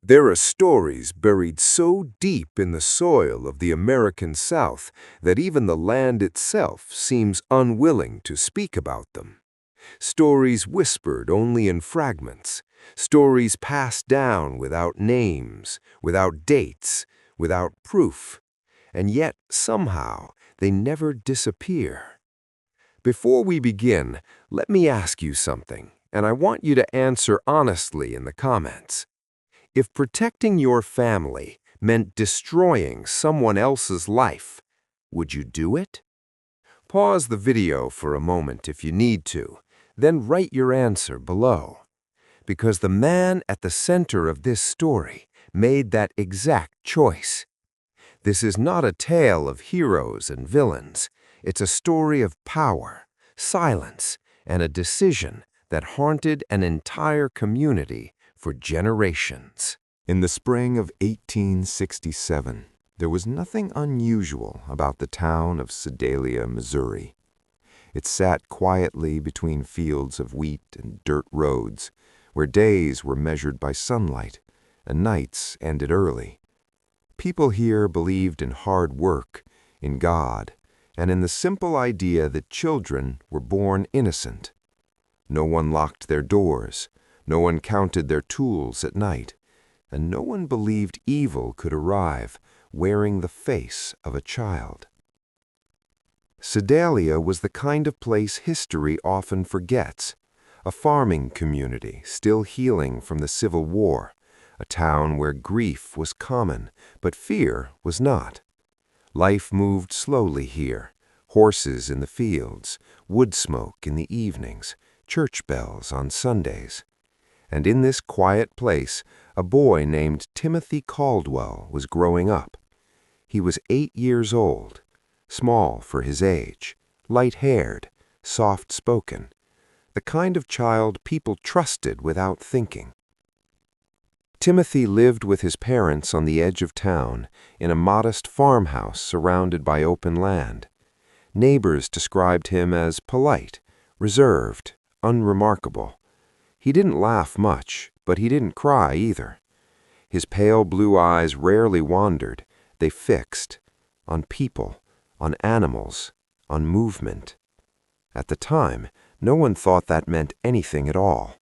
There are stories buried so deep in the soil of the American South that even the land itself seems unwilling to speak about them. Stories whispered only in fragments, stories passed down without names, without dates, without proof, and yet somehow they never disappear. Before we begin, let me ask you something, and I want you to answer honestly in the comments. If protecting your family meant destroying someone else's life, would you do it? Pause the video for a moment if you need to, then write your answer below. Because the man at the center of this story made that exact choice. This is not a tale of heroes and villains. It's a story of power, silence, and a decision that haunted an entire community for generations. In the spring of 1867, there was nothing unusual about the town of Sedalia, Missouri. It sat quietly between fields of wheat and dirt roads, where days were measured by sunlight and nights ended early. People here believed in hard work, in God, and in the simple idea that children were born innocent. No one locked their doors, no one counted their tools at night, and no one believed evil could arrive wearing the face of a child. Sedalia was the kind of place history often forgets, a farming community still healing from the Civil War, a town where grief was common, but fear was not. Life moved slowly here, horses in the fields, wood smoke in the evenings, church bells on Sundays. And in this quiet place, a boy named Timothy Caldwell was growing up. He was 8 years old, small for his age, light-haired, soft-spoken, the kind of child people trusted without thinking. Timothy lived with his parents on the edge of town in a modest farmhouse surrounded by open land. Neighbors described him as polite, reserved, unremarkable. He didn't laugh much, but he didn't cry either. His pale blue eyes rarely wandered. They fixed on people, on animals, on movement. At the time, no one thought that meant anything at all.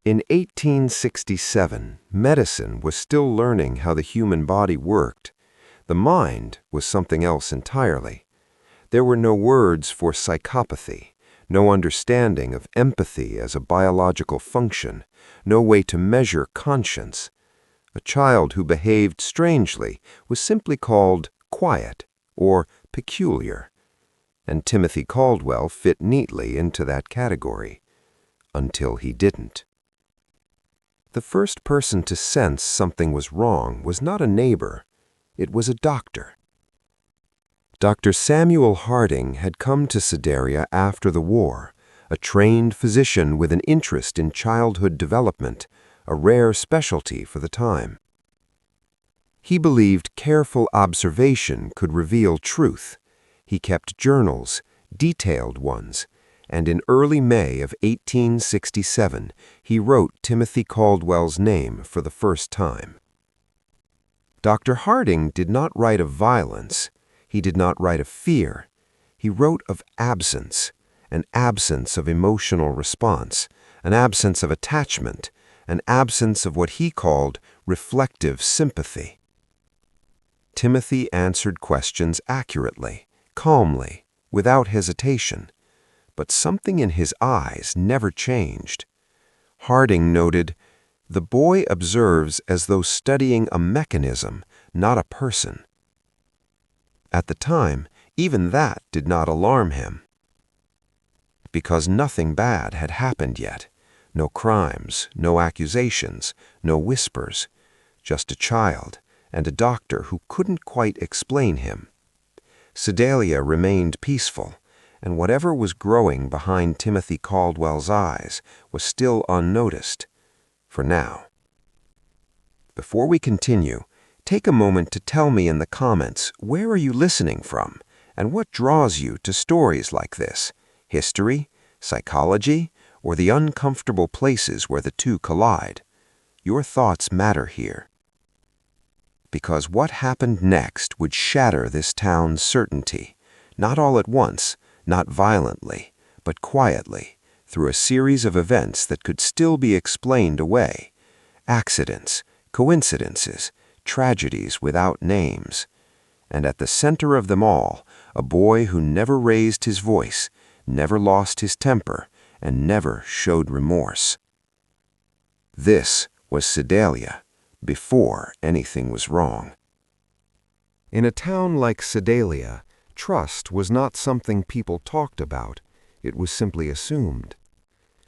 In 1867, medicine was still learning how the human body worked. The mind was something else entirely. There were no words for psychopathy, no understanding of empathy as a biological function, no way to measure conscience. A child who behaved strangely was simply called quiet or peculiar, and Timothy Caldwell fit neatly into that category, until he didn't. The first person to sense something was wrong was not a neighbor, it was a doctor. Dr. Samuel Harding had come to Sedalia after the war, a trained physician with an interest in childhood development, a rare specialty for the time. He believed careful observation could reveal truth. He kept journals, detailed ones, and in early May of 1867, he wrote Timothy Caldwell's name for the first time. Dr. Harding did not write of violence. He did not write of fear. He wrote of absence, an absence of emotional response, an absence of attachment, an absence of what he called reflective sympathy. Timothy answered questions accurately, calmly, without hesitation, but something in his eyes never changed. Harding noted, "The boy observes as though studying a mechanism, not a person." At the time, even that did not alarm him, because nothing bad had happened yet. No crimes, no accusations, no whispers, just a child and a doctor who couldn't quite explain him. Sedalia remained peaceful, and whatever was growing behind Timothy Caldwell's eyes was still unnoticed, for now. Before we continue, take a moment to tell me in the comments, where are you listening from, and what draws you to stories like this? History, psychology, or the uncomfortable places where the two collide? Your thoughts matter here. Because what happened next would shatter this town's certainty, not all at once, not violently, but quietly, through a series of events that could still be explained away. Accidents, coincidences, tragedies without names. And at the center of them all, a boy who never raised his voice, never lost his temper, and never showed remorse. This was Sedalia, before anything was wrong. In a town like Sedalia, trust was not something people talked about. It was simply assumed.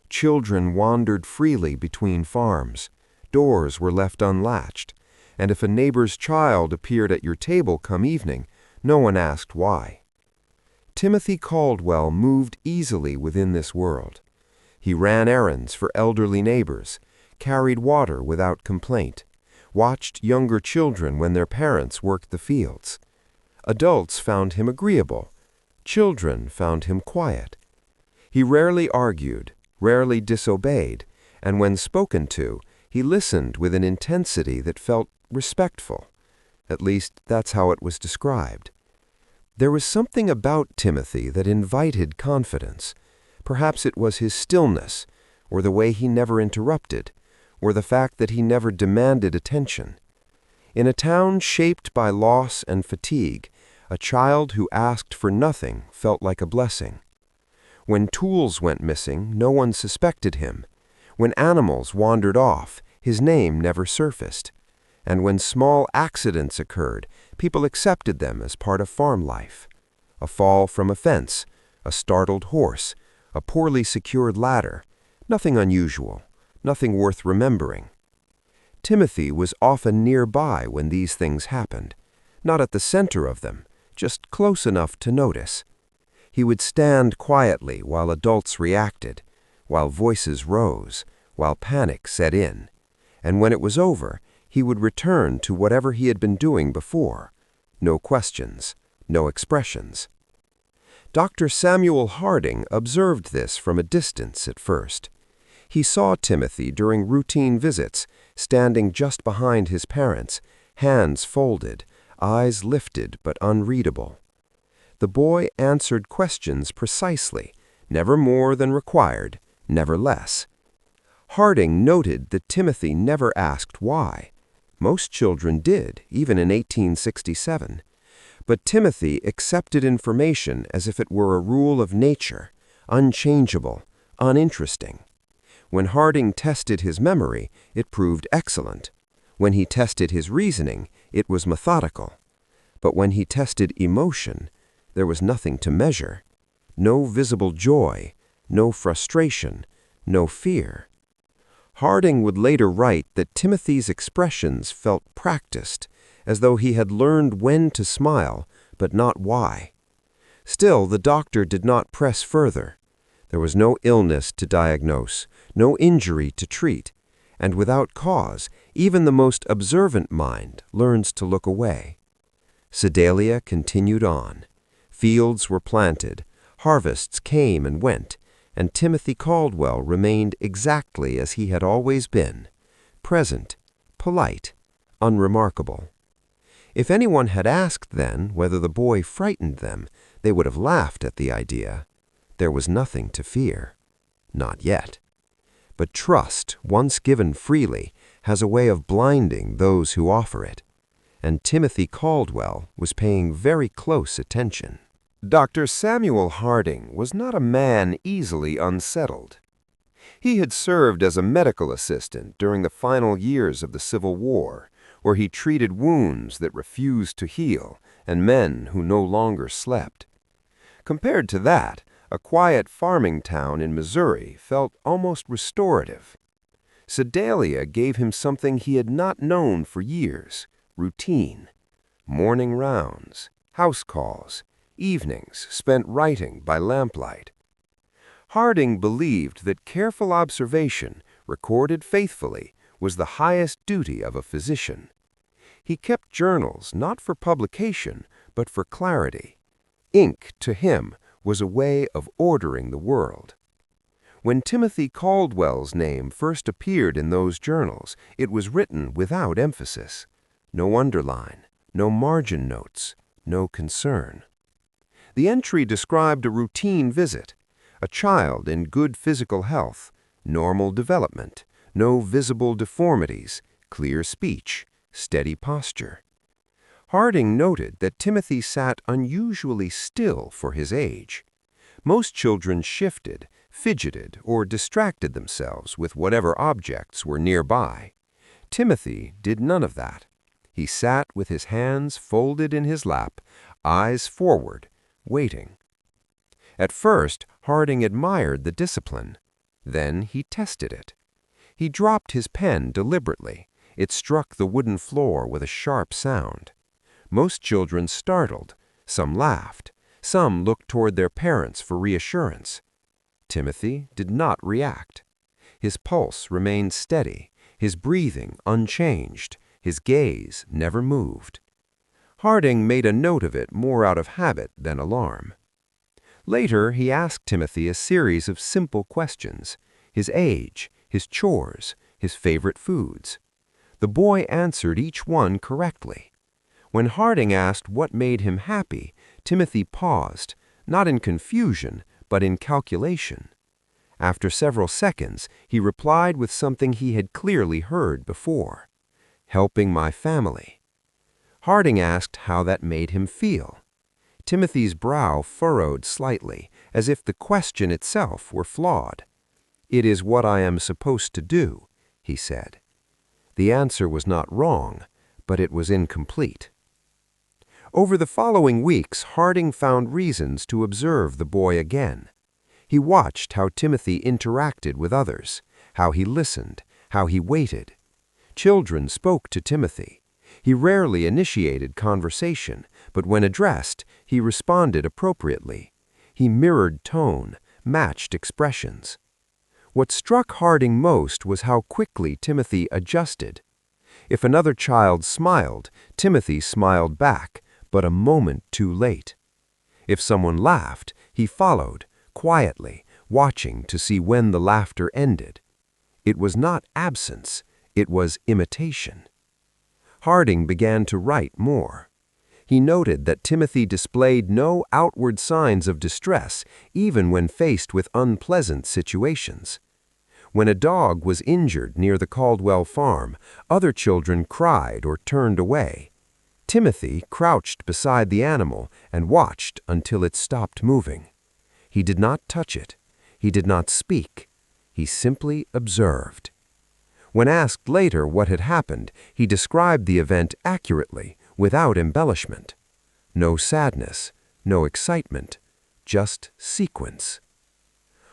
Children wandered freely between farms. Doors were left unlatched, and if a neighbor's child appeared at your table come evening, no one asked why. Timothy Caldwell moved easily within this world. He ran errands for elderly neighbors, carried water without complaint, watched younger children when their parents worked the fields. Adults found him agreeable. Children found him quiet. He rarely argued, rarely disobeyed, and when spoken to, he listened with an intensity that felt respectful. At least, that's how it was described. There was something about Timothy that invited confidence. Perhaps it was his stillness, or the way he never interrupted, or the fact that he never demanded attention. In a town shaped by loss and fatigue, a child who asked for nothing felt like a blessing. When tools went missing, no one suspected him. When animals wandered off, his name never surfaced. And when small accidents occurred, people accepted them as part of farm life. A fall from a fence, a startled horse, a poorly secured ladder, nothing unusual, nothing worth remembering. Timothy was often nearby when these things happened, not at the center of them, just close enough to notice. He would stand quietly while adults reacted, while voices rose, while panic set in, and when it was over, he would return to whatever he had been doing before. No questions, no expressions. Dr. Samuel Harding observed this from a distance at first. He saw Timothy during routine visits, standing just behind his parents, hands folded, eyes lifted but unreadable. The boy answered questions precisely, never more than required, never less. Harding noted that Timothy never asked why. Most children did, even in 1867. But Timothy accepted information as if it were a rule of nature, unchangeable, uninteresting. When Harding tested his memory, it proved excellent. When he tested his reasoning, it was methodical. But when he tested emotion, there was nothing to measure. No visible joy, no frustration, no fear. Harding would later write that Timothy's expressions felt practiced, as though he had learned when to smile, but not why. Still, the doctor did not press further. There was no illness to diagnose, no injury to treat, and without cause, even the most observant mind learns to look away. Sedalia continued on. Fields were planted, harvests came and went, and Timothy Caldwell remained exactly as he had always been, present, polite, unremarkable. If anyone had asked then whether the boy frightened them, they would have laughed at the idea. There was nothing to fear. Not yet. But trust, once given freely, has a way of blinding those who offer it. And Timothy Caldwell was paying very close attention. Dr. Samuel Harding was not a man easily unsettled. He had served as a medical assistant during the final years of the Civil War, where he treated wounds that refused to heal and men who no longer slept. Compared to that, a quiet farming town in Missouri felt almost restorative. Sedalia gave him something he had not known for years: routine. Morning rounds, house calls, evenings spent writing by lamplight. Harding believed that careful observation, recorded faithfully, was the highest duty of a physician. He kept journals not for publication, but for clarity. Ink, to him, was a way of ordering the world. When Timothy Caldwell's name first appeared in those journals, it was written without emphasis. No underline, no margin notes, no concern. The entry described a routine visit, a child in good physical health, normal development, no visible deformities, clear speech, steady posture. Harding noted that Timothy sat unusually still for his age. Most children shifted, fidgeted, or distracted themselves with whatever objects were nearby. Timothy did none of that. He sat with his hands folded in his lap, eyes forward, waiting. At first, Harding admired the discipline. Then he tested it. He dropped his pen deliberately. It struck the wooden floor with a sharp sound. Most children startled. Some laughed. Some looked toward their parents for reassurance. Timothy did not react. His pulse remained steady, his breathing unchanged, his gaze never moved. Harding made a note of it more out of habit than alarm. Later, he asked Timothy a series of simple questions: his age, his chores, his favorite foods. The boy answered each one correctly. When Harding asked what made him happy, Timothy paused, not in confusion, but in calculation. After several seconds, he replied with something he had clearly heard before: "Helping my family." Harding asked how that made him feel. Timothy's brow furrowed slightly, as if the question itself were flawed. "It is what I am supposed to do," he said. The answer was not wrong, but it was incomplete. Over the following weeks, Harding found reasons to observe the boy again. He watched how Timothy interacted with others, how he listened, how he waited. Children spoke to Timothy. He rarely initiated conversation, but when addressed, he responded appropriately. He mirrored tone, matched expressions. What struck Harding most was how quickly Timothy adjusted. If another child smiled, Timothy smiled back, but a moment too late. If someone laughed, he followed, quietly, watching to see when the laughter ended. It was not absence, it was imitation. Harding began to write more. He noted that Timothy displayed no outward signs of distress, even when faced with unpleasant situations. When a dog was injured near the Caldwell farm, other children cried or turned away. Timothy crouched beside the animal and watched until it stopped moving. He did not touch it. He did not speak. He simply observed. When asked later what had happened, he described the event accurately, without embellishment. No sadness, no excitement, just sequence.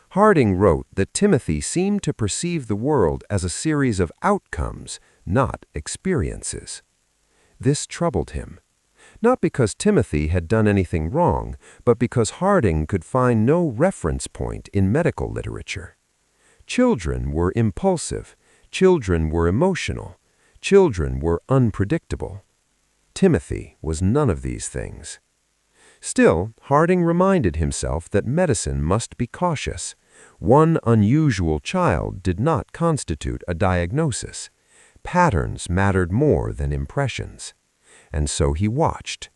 Harding wrote that Timothy seemed to perceive the world as a series of outcomes, not experiences. This troubled him, not because Timothy had done anything wrong, but because Harding could find no reference point in medical literature. Children were impulsive, children were emotional, children were unpredictable. Timothy was none of these things. Still, Harding reminded himself that medicine must be cautious. One unusual child did not constitute a diagnosis. Patterns mattered more than impressions. And so he watched.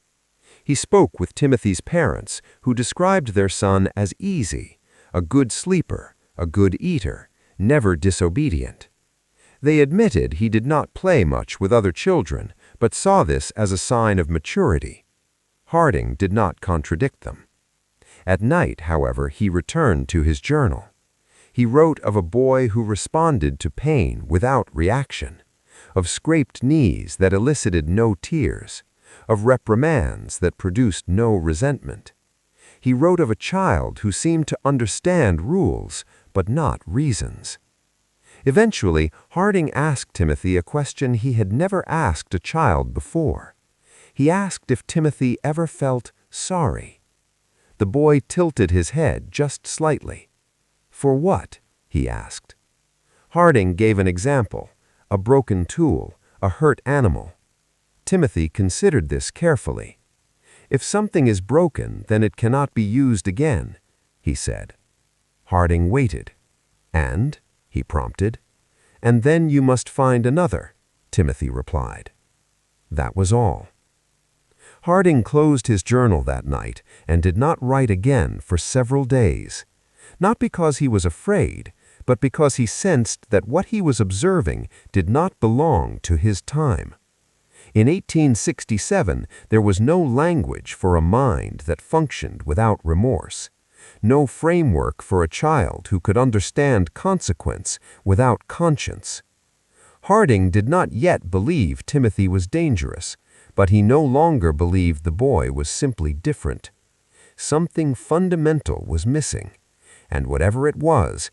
He spoke with Timothy's parents, who described their son as easy, a good sleeper, a good eater, never disobedient. They admitted he did not play much with other children, but saw this as a sign of maturity. Harding did not contradict them. At night, however, he returned to his journal. He wrote of a boy who responded to pain without reaction, of scraped knees that elicited no tears, of reprimands that produced no resentment. He wrote of a child who seemed to understand rules, but not reasons. Eventually, Harding asked Timothy a question he had never asked a child before. He asked if Timothy ever felt sorry. The boy tilted his head just slightly. "For what?" he asked. Harding gave an example: a broken tool, a hurt animal. Timothy considered this carefully. "If something is broken, then it cannot be used again," he said. Harding waited. "And?" he prompted. "And then you must find another," Timothy replied. That was all. Harding closed his journal that night and did not write again for several days. Not because he was afraid, but because he sensed that what he was observing did not belong to his time. In 1867, there was no language for a mind that functioned without remorse, no framework for a child who could understand consequence without conscience. Harding did not yet believe Timothy was dangerous, but he no longer believed the boy was simply different. Something fundamental was missing, and whatever it was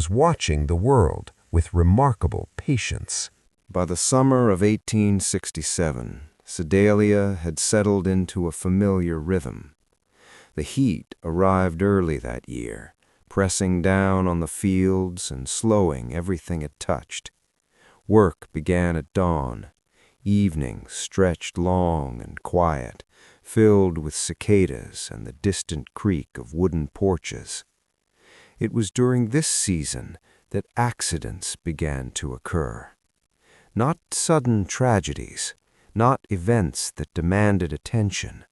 watching the world with remarkable patience. By the summer of 1867, Sedalia had settled into a familiar rhythm. The heat arrived early that year, pressing down on the fields and slowing everything it touched. Work began at dawn. Evenings stretched long and quiet, filled with cicadas and the distant creak of wooden porches. It was during this season that accidents began to occur. Not sudden tragedies, not events that demanded attention,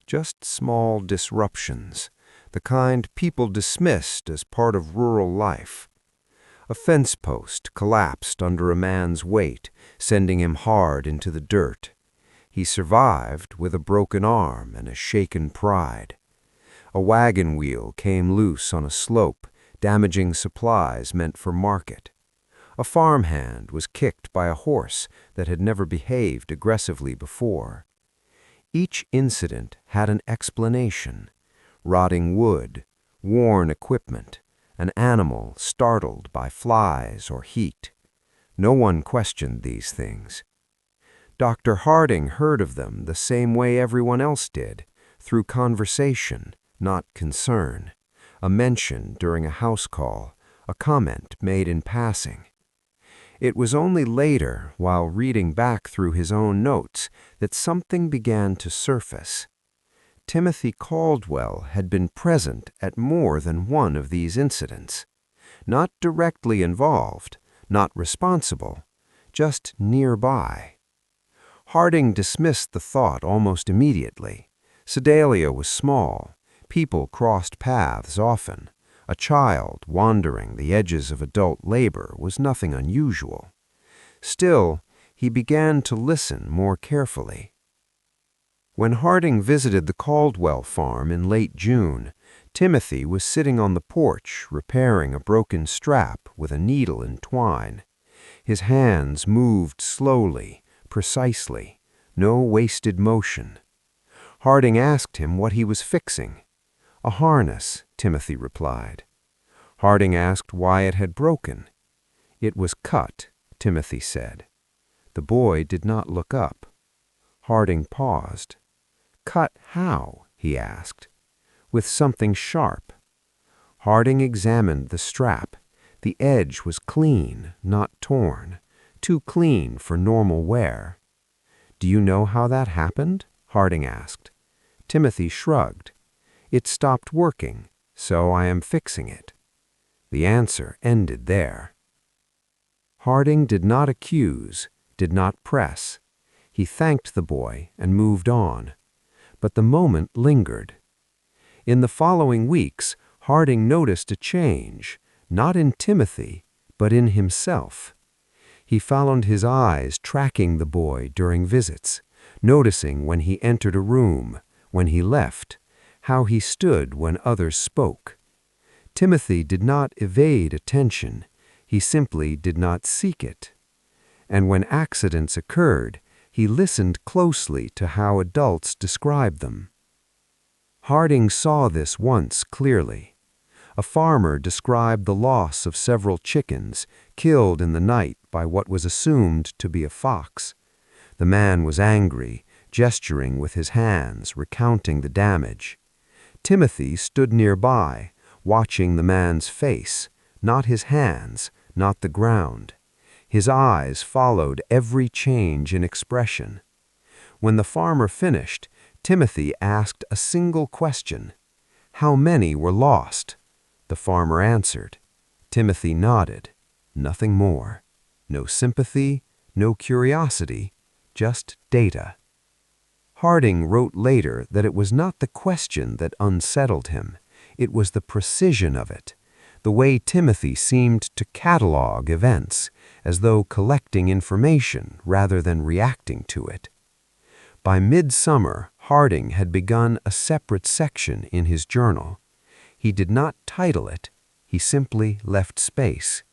just small disruptions, the kind people dismissed as part of rural life. A fence post collapsed under a man's weight, sending him hard into the dirt. He survived with a broken arm and a shaken pride. A wagon wheel came loose on a slope, damaging supplies meant for market. A farmhand was kicked by a horse that had never behaved aggressively before. Each incident had an explanation: rotting wood, worn equipment, an animal startled by flies or heat. No one questioned these things. Dr. Harding heard of them the same way everyone else did, through conversation, not concern, a mention during a house call, a comment made in passing. It was only later, while reading back through his own notes, that something began to surface. Timothy Caldwell had been present at more than one of these incidents. Not directly involved, not responsible, just nearby. Harding dismissed the thought almost immediately. Sedalia was small. People crossed paths often. A child wandering the edges of adult labor was nothing unusual. Still, he began to listen more carefully. When Harding visited the Caldwell farm in late June, Timothy was sitting on the porch repairing a broken strap with a needle and twine. His hands moved slowly, precisely, no wasted motion. Harding asked him what he was fixing. "A harness," Timothy replied. Harding asked why it had broken. "It was cut," Timothy said. The boy did not look up. Harding paused. "Cut how?" he asked. "With something sharp." Harding examined the strap. The edge was clean, not torn, too clean for normal wear. "Do you know how that happened?" Harding asked. Timothy shrugged. "It stopped working, so I am fixing it." The answer ended there. Harding did not accuse, did not press. He thanked the boy and moved on. But the moment lingered. In the following weeks, Harding noticed a change, not in Timothy, but in himself. He found his eyes tracking the boy during visits, noticing when he entered a room, when he left, how he stood when others spoke. Timothy did not evade attention, he simply did not seek it. And when accidents occurred, he listened closely to how adults described them. Harding saw this once clearly. A farmer described the loss of several chickens killed in the night by what was assumed to be a fox. The man was angry, gesturing with his hands, recounting the damage. Timothy stood nearby, watching the man's face, not his hands, not the ground. His eyes followed every change in expression. When the farmer finished, Timothy asked a single question. "How many were lost?" The farmer answered, Timothy nodded. Nothing more. No sympathy, no curiosity, just data. Harding wrote later that it was not the question that unsettled him. It was the precision of it, the way Timothy seemed to catalog events, as though collecting information rather than reacting to it. By midsummer, Harding had begun a separate section in his journal. He did not title it, he simply left space.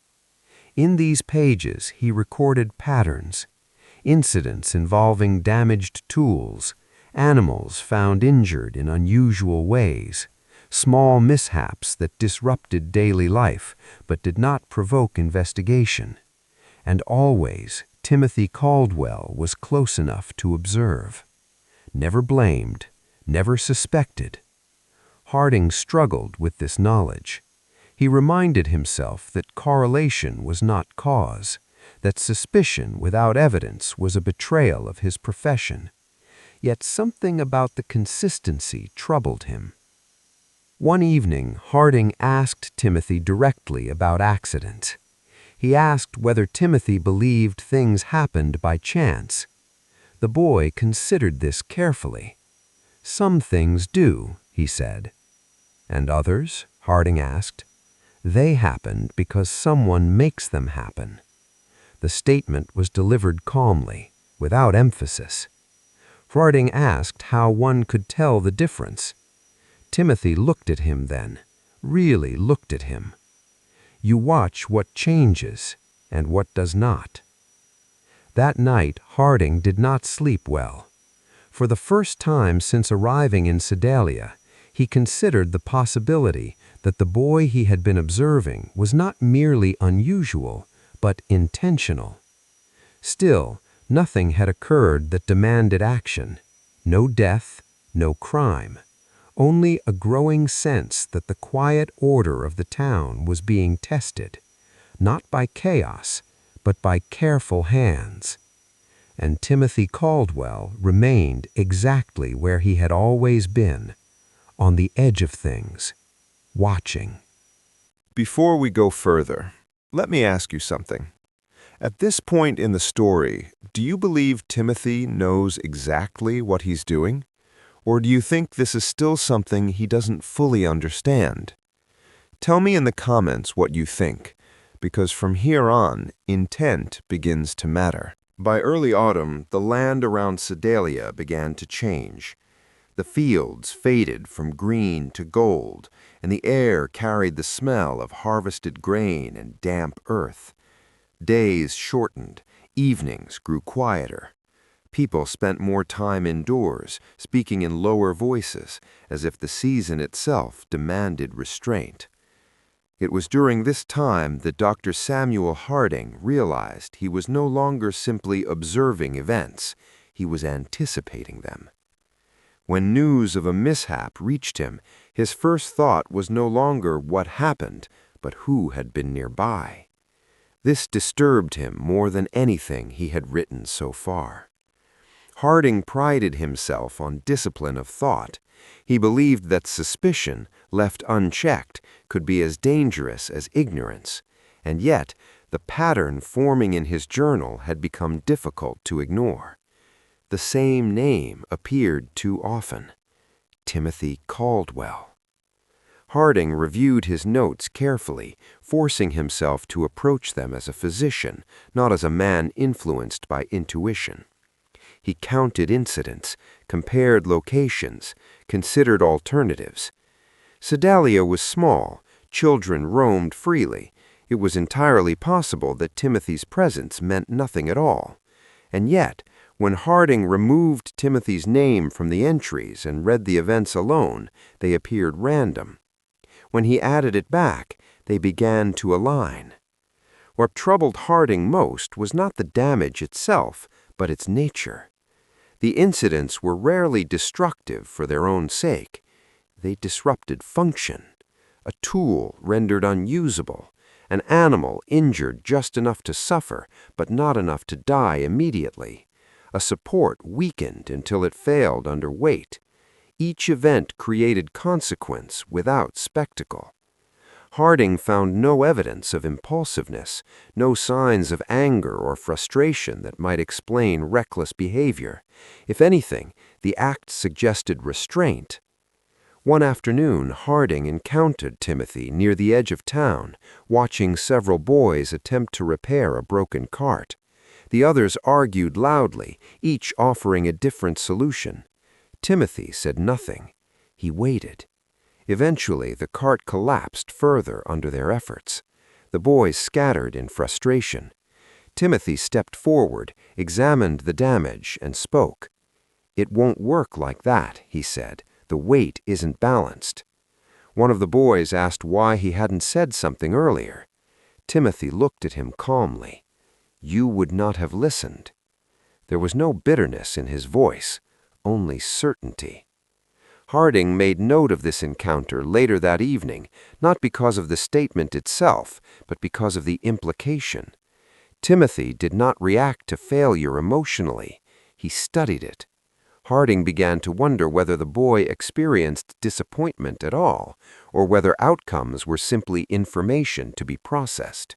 In these pages, he recorded patterns, incidents involving damaged tools, animals found injured in unusual ways, small mishaps that disrupted daily life but did not provoke investigation. And always, Timothy Caldwell was close enough to observe. Never blamed, never suspected. Harding struggled with this knowledge. He reminded himself that correlation was not cause, that suspicion without evidence was a betrayal of his profession. Yet something about the consistency troubled him. One evening, Harding asked Timothy directly about accidents. He asked whether Timothy believed things happened by chance. The boy considered this carefully. "Some things do," he said. "And others?" Harding asked. "They happened because someone makes them happen." The statement was delivered calmly, without emphasis. Harding asked how one could tell the difference. Timothy looked at him then, really looked at him. "You watch what changes and what does not." That night, Harding did not sleep well. For the first time since arriving in Sedalia, he considered the possibility that the boy he had been observing was not merely unusual, but intentional. Still, nothing had occurred that demanded action. No death, no crime. Only a growing sense that the quiet order of the town was being tested, not by chaos, but by careful hands. And Timothy Caldwell remained exactly where he had always been, on the edge of things, watching. Before we go further, let me ask you something. At this point in the story, do you believe Timothy knows exactly what he's doing? Or do you think this is still something he doesn't fully understand? Tell me in the comments what you think, because from here on, intent begins to matter. By early autumn, the land around Sedalia began to change. The fields faded from green to gold, and the air carried the smell of harvested grain and damp earth. Days shortened, evenings grew quieter. People spent more time indoors, speaking in lower voices, as if the season itself demanded restraint. It was during this time that Dr. Samuel Harding realized he was no longer simply observing events, he was anticipating them. When news of a mishap reached him, his first thought was no longer what happened, but who had been nearby. This disturbed him more than anything he had written so far. Harding prided himself on discipline of thought. He believed that suspicion, left unchecked, could be as dangerous as ignorance, and yet the pattern forming in his journal had become difficult to ignore. The same name appeared too often: Timothy Caldwell. Harding reviewed his notes carefully, forcing himself to approach them as a physician, not as a man influenced by intuition. He counted incidents, compared locations, considered alternatives. Sedalia was small, children roamed freely. It was entirely possible that Timothy's presence meant nothing at all. And yet, when Harding removed Timothy's name from the entries and read the events alone, they appeared random. When he added it back, they began to align. What troubled Harding most was not the damage itself, but its nature. The incidents were rarely destructive for their own sake. They disrupted function. A tool rendered unusable, an animal injured just enough to suffer, but not enough to die immediately, a support weakened until it failed under weight. Each event created consequence without spectacle. Harding found no evidence of impulsiveness, no signs of anger or frustration that might explain reckless behavior. If anything, the act suggested restraint. One afternoon, Harding encountered Timothy near the edge of town, watching several boys attempt to repair a broken cart. The others argued loudly, each offering a different solution. Timothy said nothing. He waited. Eventually, the cart collapsed further under their efforts. The boys scattered in frustration. Timothy stepped forward, examined the damage, and spoke. "It won't work like that," he said. "The weight isn't balanced." One of the boys asked why he hadn't said something earlier. Timothy looked at him calmly. "You would not have listened." There was no bitterness in his voice, only certainty. Harding made note of this encounter later that evening, not because of the statement itself, but because of the implication. Timothy did not react to failure emotionally. He studied it. Harding began to wonder whether the boy experienced disappointment at all, or whether outcomes were simply information to be processed.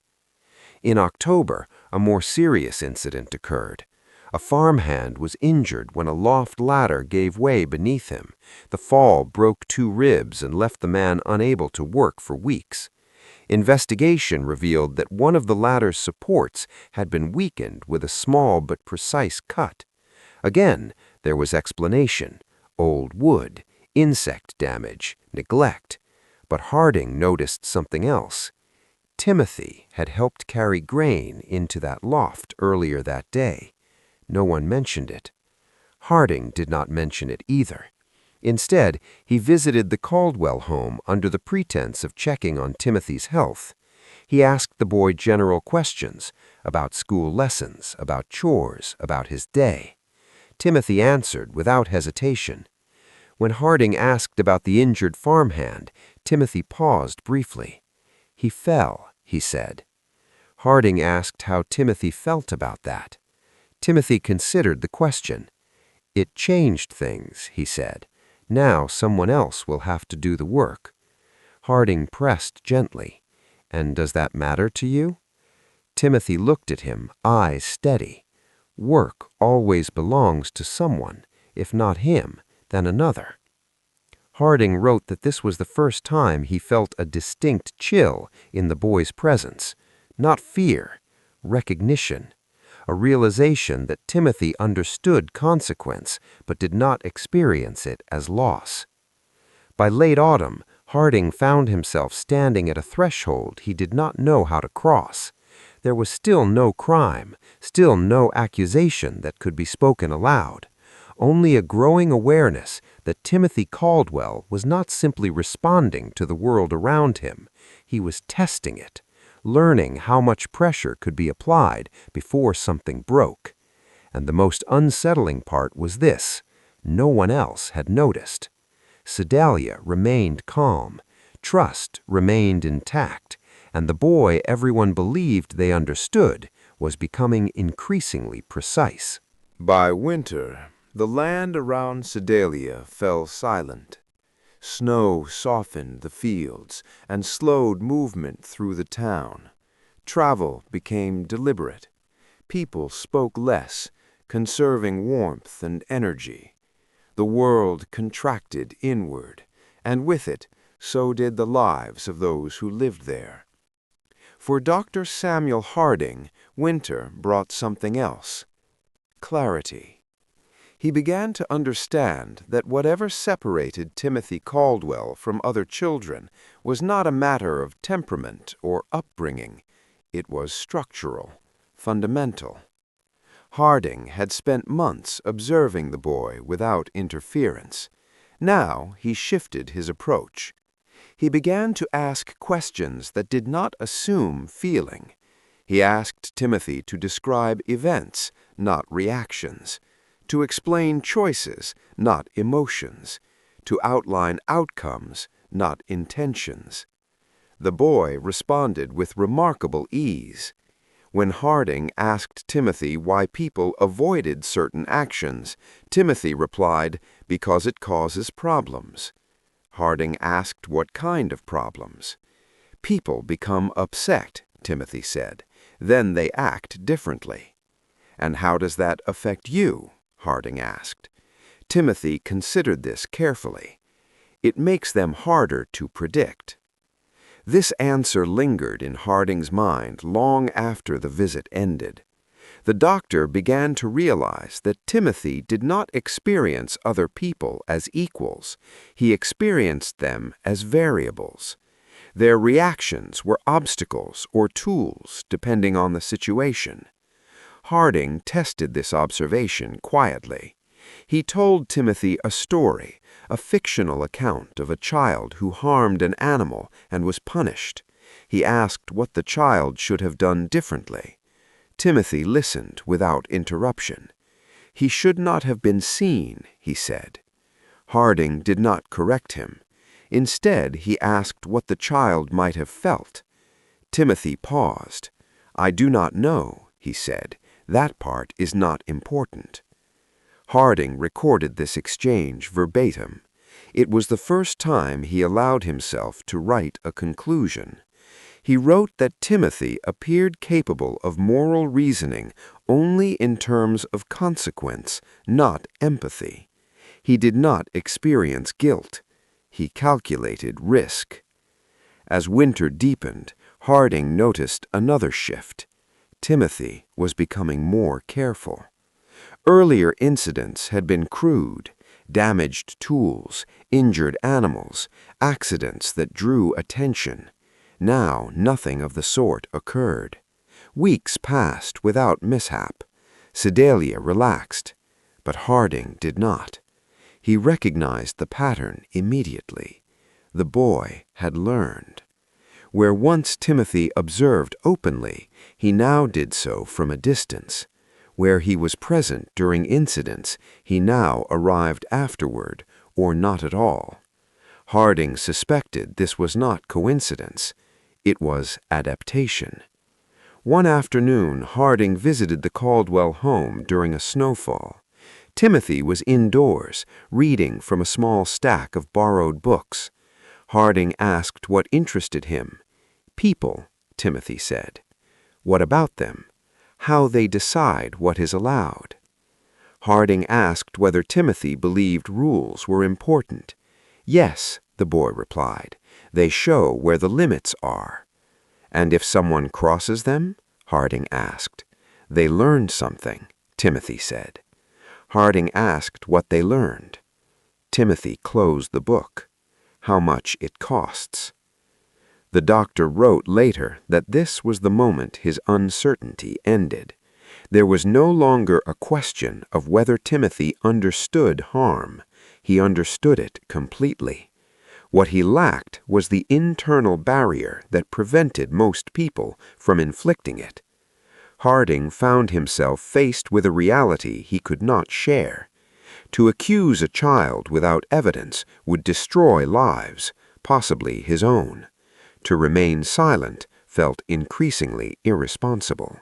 In October, a more serious incident occurred. A farmhand was injured when a loft ladder gave way beneath him. The fall broke 2 ribs and left the man unable to work for weeks. Investigation revealed that one of the ladder's supports had been weakened with a small but precise cut. Again, there was explanation: old wood, insect damage, neglect. But Harding noticed something else. Timothy had helped carry grain into that loft earlier that day. No one mentioned it. Harding did not mention it either. Instead, he visited the Caldwell home under the pretense of checking on Timothy's health. He asked the boy general questions about school lessons, about chores, about his day. Timothy answered without hesitation. When Harding asked about the injured farmhand, Timothy paused briefly. "He fell," he said. Harding asked how Timothy felt about that. Timothy considered the question. "It changed things," he said. "Now someone else will have to do the work." Harding pressed gently. "And does that matter to you?" Timothy looked at him, eyes steady. Work always belongs to someone. If not him, then another. Harding wrote that this was the first time he felt a distinct chill in the boy's presence. Not fear, recognition. A realization that Timothy understood consequence, but did not experience it as loss. By late autumn, Harding found himself standing at a threshold he did not know how to cross. There was still no crime, still no accusation that could be spoken aloud. Only a growing awareness that Timothy Caldwell was not simply responding to the world around him. He was testing it, learning how much pressure could be applied before something broke. And the most unsettling part was this: no one else had noticed. Sedalia remained calm, trust remained intact, and the boy everyone believed they understood was becoming increasingly precise. By winter, the land around Sedalia fell silent. Snow softened the fields and slowed movement through the town. Travel became deliberate. People spoke less, conserving warmth and energy. The world contracted inward, and with it, so did the lives of those who lived there. For Dr. Samuel Harding, winter brought something else: clarity. He began to understand that whatever separated Timothy Caldwell from other children was not a matter of temperament or upbringing. It was structural, fundamental. Harding had spent months observing the boy without interference. Now he shifted his approach. He began to ask questions that did not assume feeling. He asked Timothy to describe events, not reactions, to explain choices, not emotions, to outline outcomes, not intentions. The boy responded with remarkable ease. When Harding asked Timothy why people avoided certain actions, Timothy replied, "Because it causes problems." Harding asked what kind of problems. People become upset, Timothy said. Then they act differently. And how does that affect you? Harding asked. Timothy considered this carefully. It makes them harder to predict. This answer lingered in Harding's mind long after the visit ended. The doctor began to realize that Timothy did not experience other people as equals. He experienced them as variables. Their reactions were obstacles or tools, depending on the situation. Harding tested this observation quietly. He told Timothy a story, a fictional account of a child who harmed an animal and was punished. He asked what the child should have done differently. Timothy listened without interruption. He should not have been seen, he said. Harding did not correct him. Instead, he asked what the child might have felt. Timothy paused. "I do not know," he said. "That part is not important." Harding recorded this exchange verbatim. It was the first time he allowed himself to write a conclusion. He wrote that Timothy appeared capable of moral reasoning only in terms of consequence, not empathy. He did not experience guilt. He calculated risk. As winter deepened, Harding noticed another shift. Timothy was becoming more careful. Earlier incidents had been crude, damaged tools, injured animals, accidents that drew attention. Now nothing of the sort occurred. Weeks passed without mishap. Sedalia relaxed, but Harding did not. He recognized the pattern immediately. The boy had learned. Where once Timothy observed openly, he now did so from a distance. Where he was present during incidents, he now arrived afterward, or not at all. Harding suspected this was not coincidence. It was adaptation. One afternoon, Harding visited the Caldwell home during a snowfall. Timothy was indoors, reading from a small stack of borrowed books. Harding asked what interested him. "People," Timothy said. "What about them? How they decide what is allowed." Harding asked whether Timothy believed rules were important. "Yes," the boy replied. "They show where the limits are." "And if someone crosses them?" Harding asked. "They learn something," Timothy said. Harding asked what they learned. Timothy closed the book. "How much it costs." The doctor wrote later that this was the moment his uncertainty ended. There was no longer a question of whether Timothy understood harm. He understood it completely. What he lacked was the internal barrier that prevented most people from inflicting it. Harding found himself faced with a reality he could not share. To accuse a child without evidence would destroy lives, possibly his own. To remain silent felt increasingly irresponsible.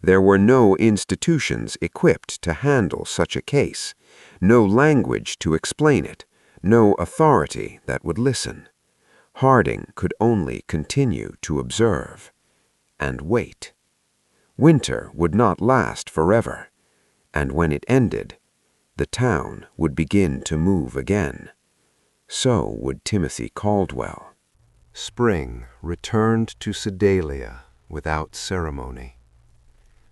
There were no institutions equipped to handle such a case, no language to explain it, no authority that would listen. Harding could only continue to observe and wait. Winter would not last forever, and when it ended, the town would begin to move again. So would Timothy Caldwell. Spring returned to Sedalia without ceremony.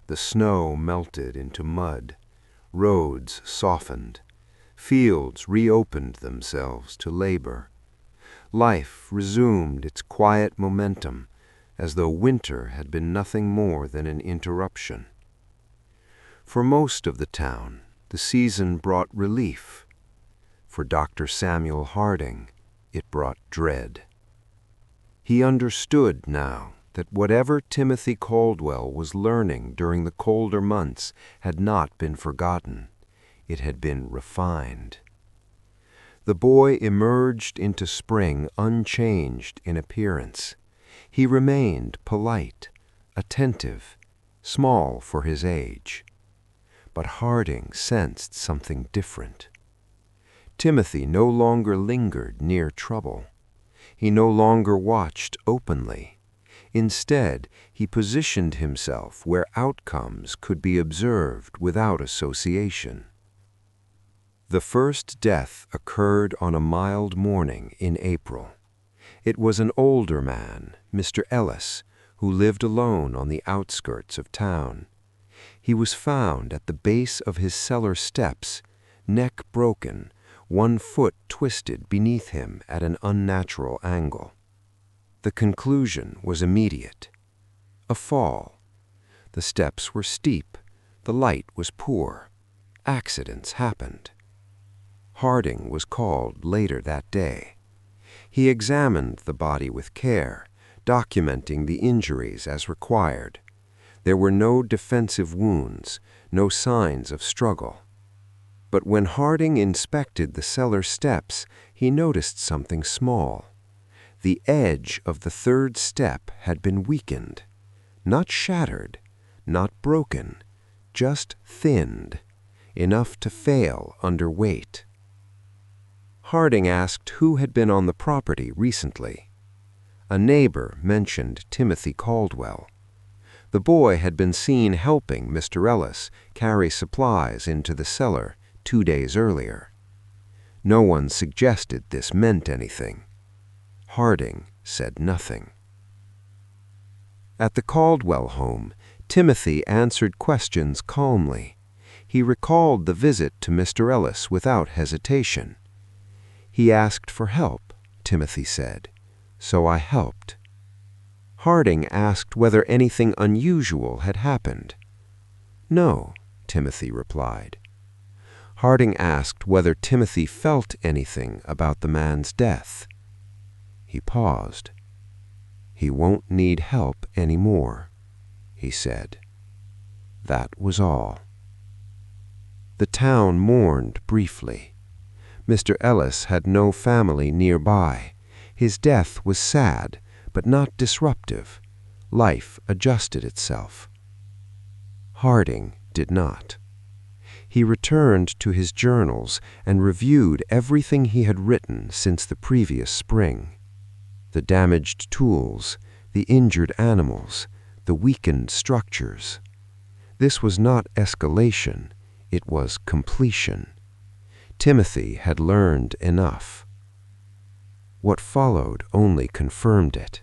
The snow melted into mud, roads softened, fields reopened themselves to labor. Life resumed its quiet momentum, as though winter had been nothing more than an interruption. For most of the town, the season brought relief. For Dr. Samuel Harding, it brought dread. He understood now that whatever Timothy Caldwell was learning during the colder months had not been forgotten. It had been refined. The boy emerged into spring unchanged in appearance. He remained polite, attentive, small for his age. But Harding sensed something different. Timothy no longer lingered near trouble. He no longer watched openly. Instead, he positioned himself where outcomes could be observed without association. The first death occurred on a mild morning in April. It was an older man, Mr. Ellis, who lived alone on the outskirts of town. He was found at the base of his cellar steps, neck broken, one foot twisted beneath him at an unnatural angle. The conclusion was immediate. A fall. The steps were steep. The light was poor. Accidents happened. Harding was called later that day. He examined the body with care, documenting the injuries as required. There were no defensive wounds, no signs of struggle. But when Harding inspected the cellar steps, he noticed something small. The edge of the third step had been weakened, not shattered, not broken, just thinned, enough to fail under weight. Harding asked who had been on the property recently. A neighbor mentioned Timothy Caldwell. The boy had been seen helping Mr. Ellis carry supplies into the cellar 2 days earlier. No one suggested this meant anything. Harding said nothing. At the Caldwell home, Timothy answered questions calmly. He recalled the visit to Mr. Ellis without hesitation. He asked for help, Timothy said, so I helped. Harding asked whether anything unusual had happened. No, Timothy replied. Harding asked whether Timothy felt anything about the man's death. He paused. He won't need help anymore, he said. That was all. The town mourned briefly. Mr. Ellis had no family nearby. His death was sad, but not disruptive. Life adjusted itself. Harding did not. He returned to his journals and reviewed everything he had written since the previous spring. The damaged tools, the injured animals, the weakened structures. This was not escalation, it was completion. Timothy had learned enough. What followed only confirmed it.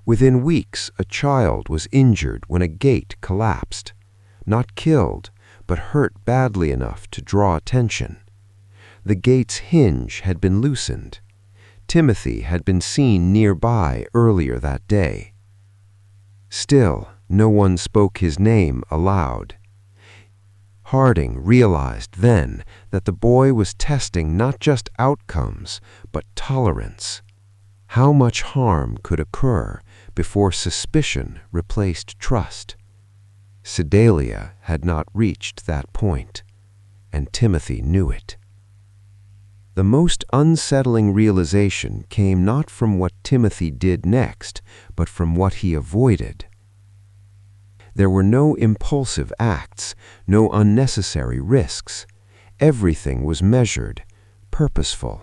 Within weeks, a child was injured when a gate collapsed. Not killed, but hurt badly enough to draw attention. The gate's hinge had been loosened. Timothy had been seen nearby earlier that day. Still, no one spoke his name aloud. Harding realized then that the boy was testing not just outcomes, but tolerance. How much harm could occur before suspicion replaced trust? Sedalia had not reached that point, and Timothy knew it. The most unsettling realization came not from what Timothy did next, but from what he avoided. There were no impulsive acts, no unnecessary risks. Everything was measured, purposeful.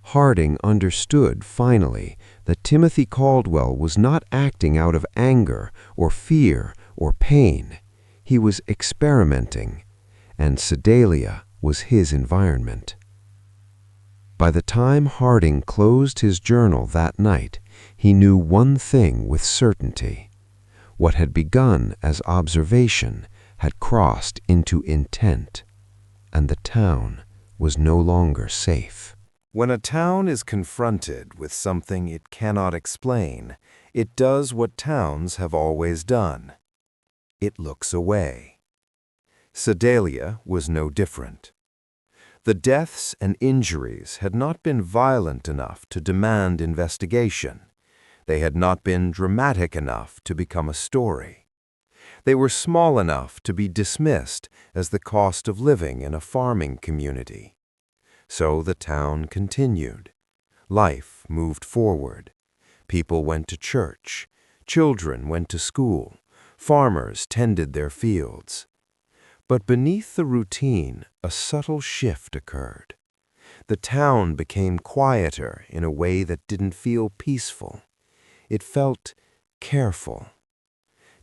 Harding understood finally that Timothy Caldwell was not acting out of anger or fear or pain. He was experimenting, and Sedalia was his environment. By the time Harding closed his journal that night, he knew one thing with certainty. What had begun as observation had crossed into intent, and the town was no longer safe. When a town is confronted with something it cannot explain, it does what towns have always done. It looks away. Sedalia was no different. The deaths and injuries had not been violent enough to demand investigation. They had not been dramatic enough to become a story. They were small enough to be dismissed as the cost of living in a farming community. So the town continued. Life moved forward. People went to church. Children went to school. Farmers tended their fields. But beneath the routine, a subtle shift occurred. The town became quieter in a way that didn't feel peaceful. It felt careful.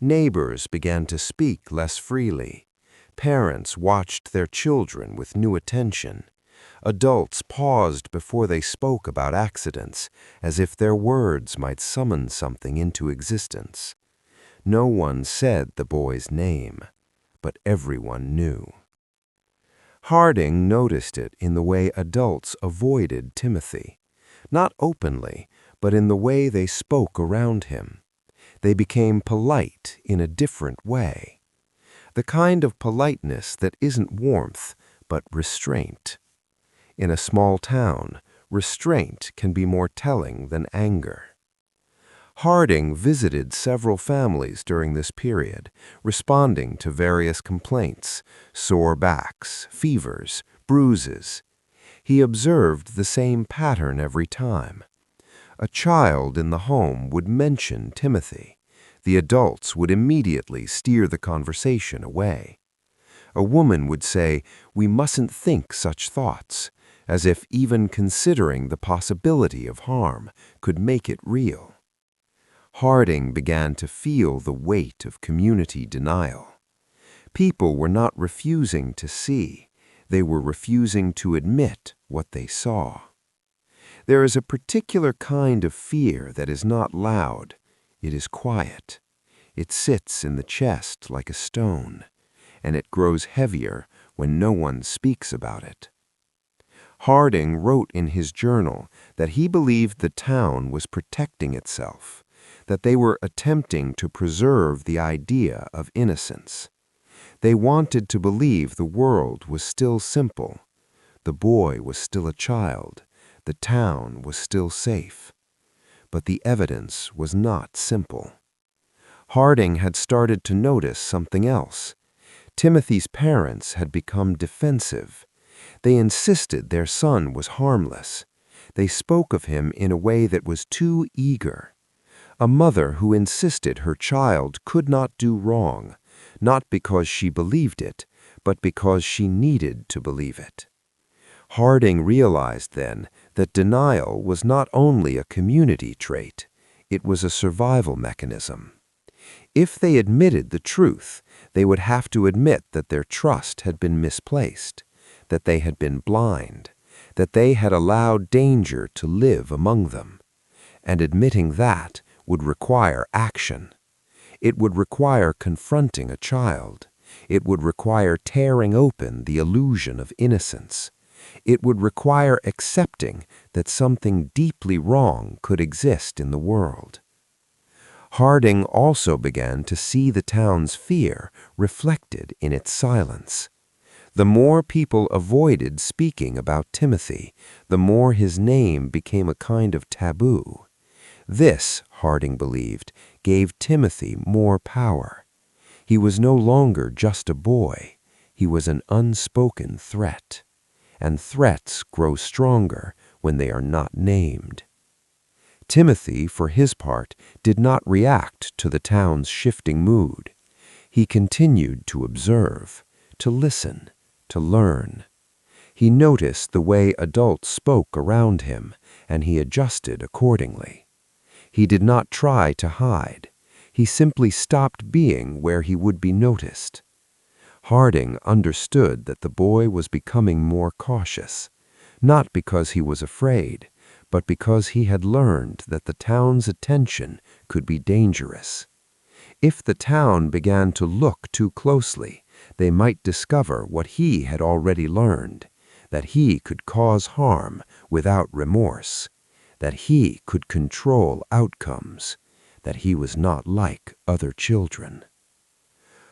Neighbors began to speak less freely. Parents watched their children with new attention. Adults paused before they spoke about accidents, as if their words might summon something into existence. No one said the boy's name, but everyone knew. Harding noticed it in the way adults avoided Timothy. Not openly, but in the way they spoke around him. They became polite in a different way. The kind of politeness that isn't warmth, but restraint. In a small town, restraint can be more telling than anger. Harding visited several families during this period, responding to various complaints, sore backs, fevers, bruises. He observed the same pattern every time. A child in the home would mention Timothy. The adults would immediately steer the conversation away. A woman would say, "We mustn't think such thoughts," as if even considering the possibility of harm could make it real. Harding began to feel the weight of community denial. People were not refusing to see, they were refusing to admit what they saw. There is a particular kind of fear that is not loud, it is quiet. It sits in the chest like a stone, and it grows heavier when no one speaks about it. Harding wrote in his journal that he believed the town was protecting itself, that they were attempting to preserve the idea of innocence. They wanted to believe the world was still simple. The boy was still a child. The town was still safe. But the evidence was not simple. Harding had started to notice something else. Timothy's parents had become defensive. They insisted their son was harmless. They spoke of him in a way that was too eager. A mother who insisted her child could not do wrong, not because she believed it, but because she needed to believe it. Harding realized then that denial was not only a community trait, it was a survival mechanism. If they admitted the truth, they would have to admit that their trust had been misplaced, that they had been blind, that they had allowed danger to live among them. And admitting that would require action. It would require confronting a child. It would require tearing open the illusion of innocence. It would require accepting that something deeply wrong could exist in the world. Harding also began to see the town's fear reflected in its silence. The more people avoided speaking about Timothy, the more his name became a kind of taboo. This, Harding believed, gave Timothy more power. He was no longer just a boy. He was an unspoken threat. And threats grow stronger when they are not named. Timothy, for his part, did not react to the town's shifting mood. He continued to observe, to listen, to learn. He noticed the way adults spoke around him, and he adjusted accordingly. He did not try to hide. He simply stopped being where he would be noticed. Harding understood that the boy was becoming more cautious, not because he was afraid, but because he had learned that the town's attention could be dangerous. If the town began to look too closely, they might discover what he had already learned, that he could cause harm without remorse, that he could control outcomes, that he was not like other children.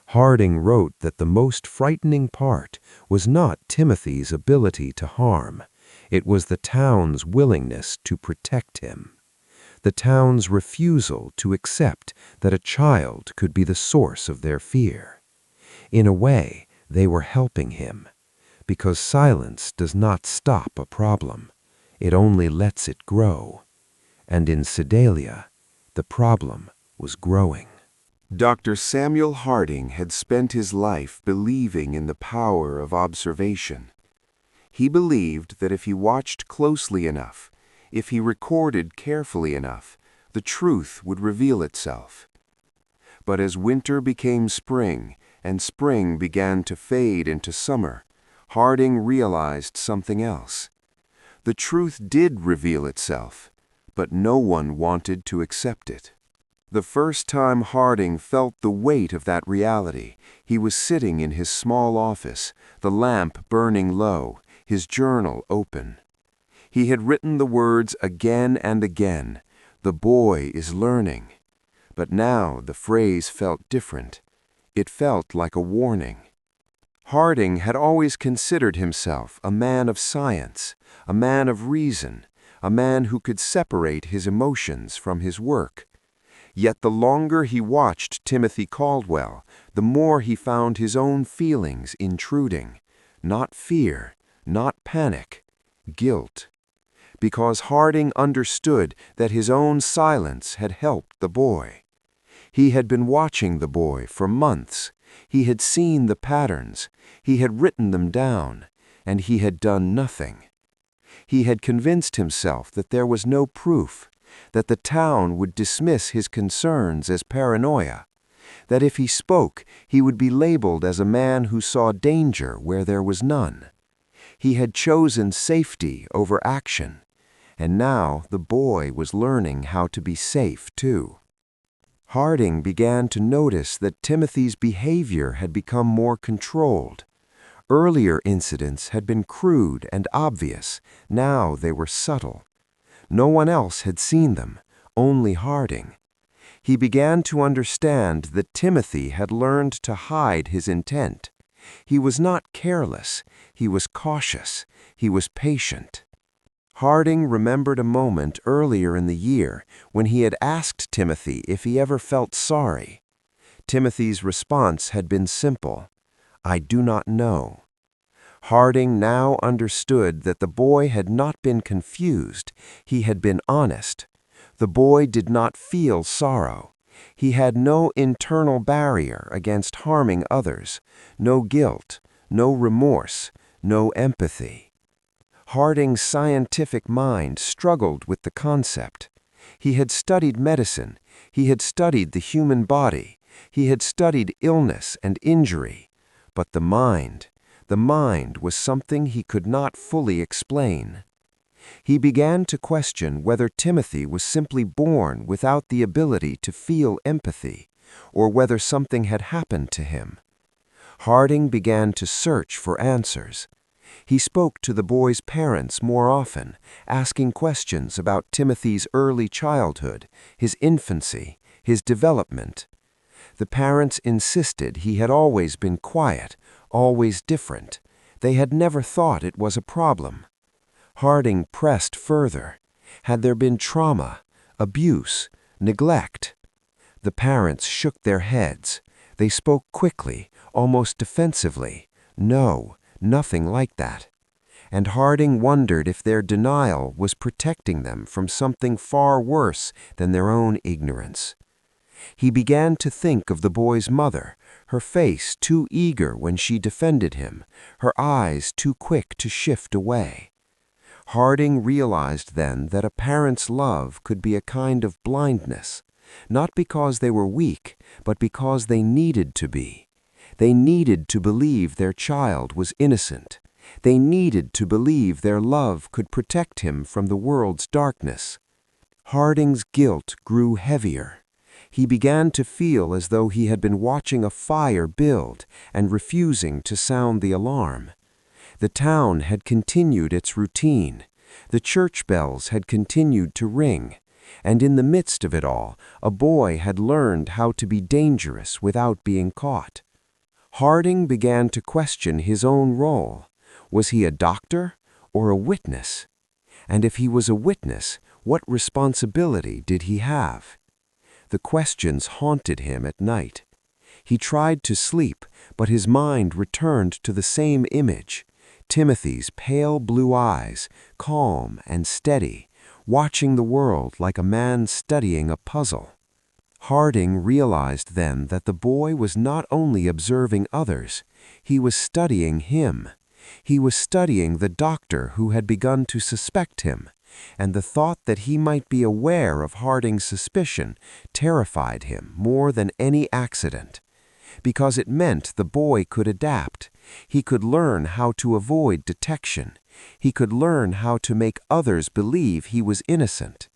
Harding wrote that the most frightening part was not Timothy's ability to harm, it was the town's willingness to protect him. The town's refusal to accept that a child could be the source of their fear. In a way, they were helping him, because silence does not stop a problem. It only lets it grow. And in Sedalia, the problem was growing. Dr. Samuel Harding had spent his life believing in the power of observation. He believed that if he watched closely enough, if he recorded carefully enough, the truth would reveal itself. But as winter became spring, and spring began to fade into summer, Harding realized something else. The truth did reveal itself, but no one wanted to accept it. The first time Harding felt the weight of that reality, he was sitting in his small office, the lamp burning low, his journal open. He had written the words again and again, "The boy is learning." But now the phrase felt different. It felt like a warning. Harding had always considered himself a man of science, a man of reason, a man who could separate his emotions from his work. Yet the longer he watched Timothy Caldwell, the more he found his own feelings intruding. Not fear, not panic, guilt. Because Harding understood that his own silence had helped the boy. He had been watching the boy for months. He had seen the patterns. He had written them down, and he had done nothing. He had convinced himself that there was no proof, that the town would dismiss his concerns as paranoia, that if he spoke, he would be labeled as a man who saw danger where there was none. He had chosen safety over action, and now the boy was learning how to be safe too. Harding began to notice that Timothy's behavior had become more controlled. Earlier incidents had been crude and obvious. Now they were subtle. No one else had seen them, only Harding. He began to understand that Timothy had learned to hide his intent. He was not careless. He was cautious. He was patient. Harding remembered a moment earlier in the year when he had asked Timothy if he ever felt sorry. Timothy's response had been simple: "I do not know." Harding now understood that the boy had not been confused. He had been honest. The boy did not feel sorrow. He had no internal barrier against harming others, no guilt, no remorse, no empathy. Harding's scientific mind struggled with the concept. He had studied medicine. He had studied the human body. He had studied illness and injury. But the mind was something he could not fully explain. He began to question whether Timothy was simply born without the ability to feel empathy, or whether something had happened to him. Harding began to search for answers. He spoke to the boy's parents more often, asking questions about Timothy's early childhood, his infancy, his development. The parents insisted he had always been quiet, always different. They had never thought it was a problem. Harding pressed further. Had there been trauma, abuse, neglect? The parents shook their heads. They spoke quickly, almost defensively. No, nothing like that. And Harding wondered if their denial was protecting them from something far worse than their own ignorance. He began to think of the boy's mother, her face too eager when she defended him, her eyes too quick to shift away. Harding realized then that a parent's love could be a kind of blindness, not because they were weak, but because they needed to be. They needed to believe their child was innocent. They needed to believe their love could protect him from the world's darkness. Harding's guilt grew heavier. He began to feel as though he had been watching a fire build and refusing to sound the alarm. The town had continued its routine. The church bells had continued to ring. And in the midst of it all, a boy had learned how to be dangerous without being caught. Harding began to question his own role. Was he a doctor or a witness? And if he was a witness, what responsibility did he have? The questions haunted him at night. He tried to sleep, but his mind returned to the same image: Timothy's pale blue eyes, calm and steady, watching the world like a man studying a puzzle. Harding realized then that the boy was not only observing others, he was studying him. He was studying the doctor who had begun to suspect him, and the thought that he might be aware of Harding's suspicion terrified him more than any accident, because it meant the boy could adapt. He could learn how to avoid detection. He could learn how to make others believe he was innocent.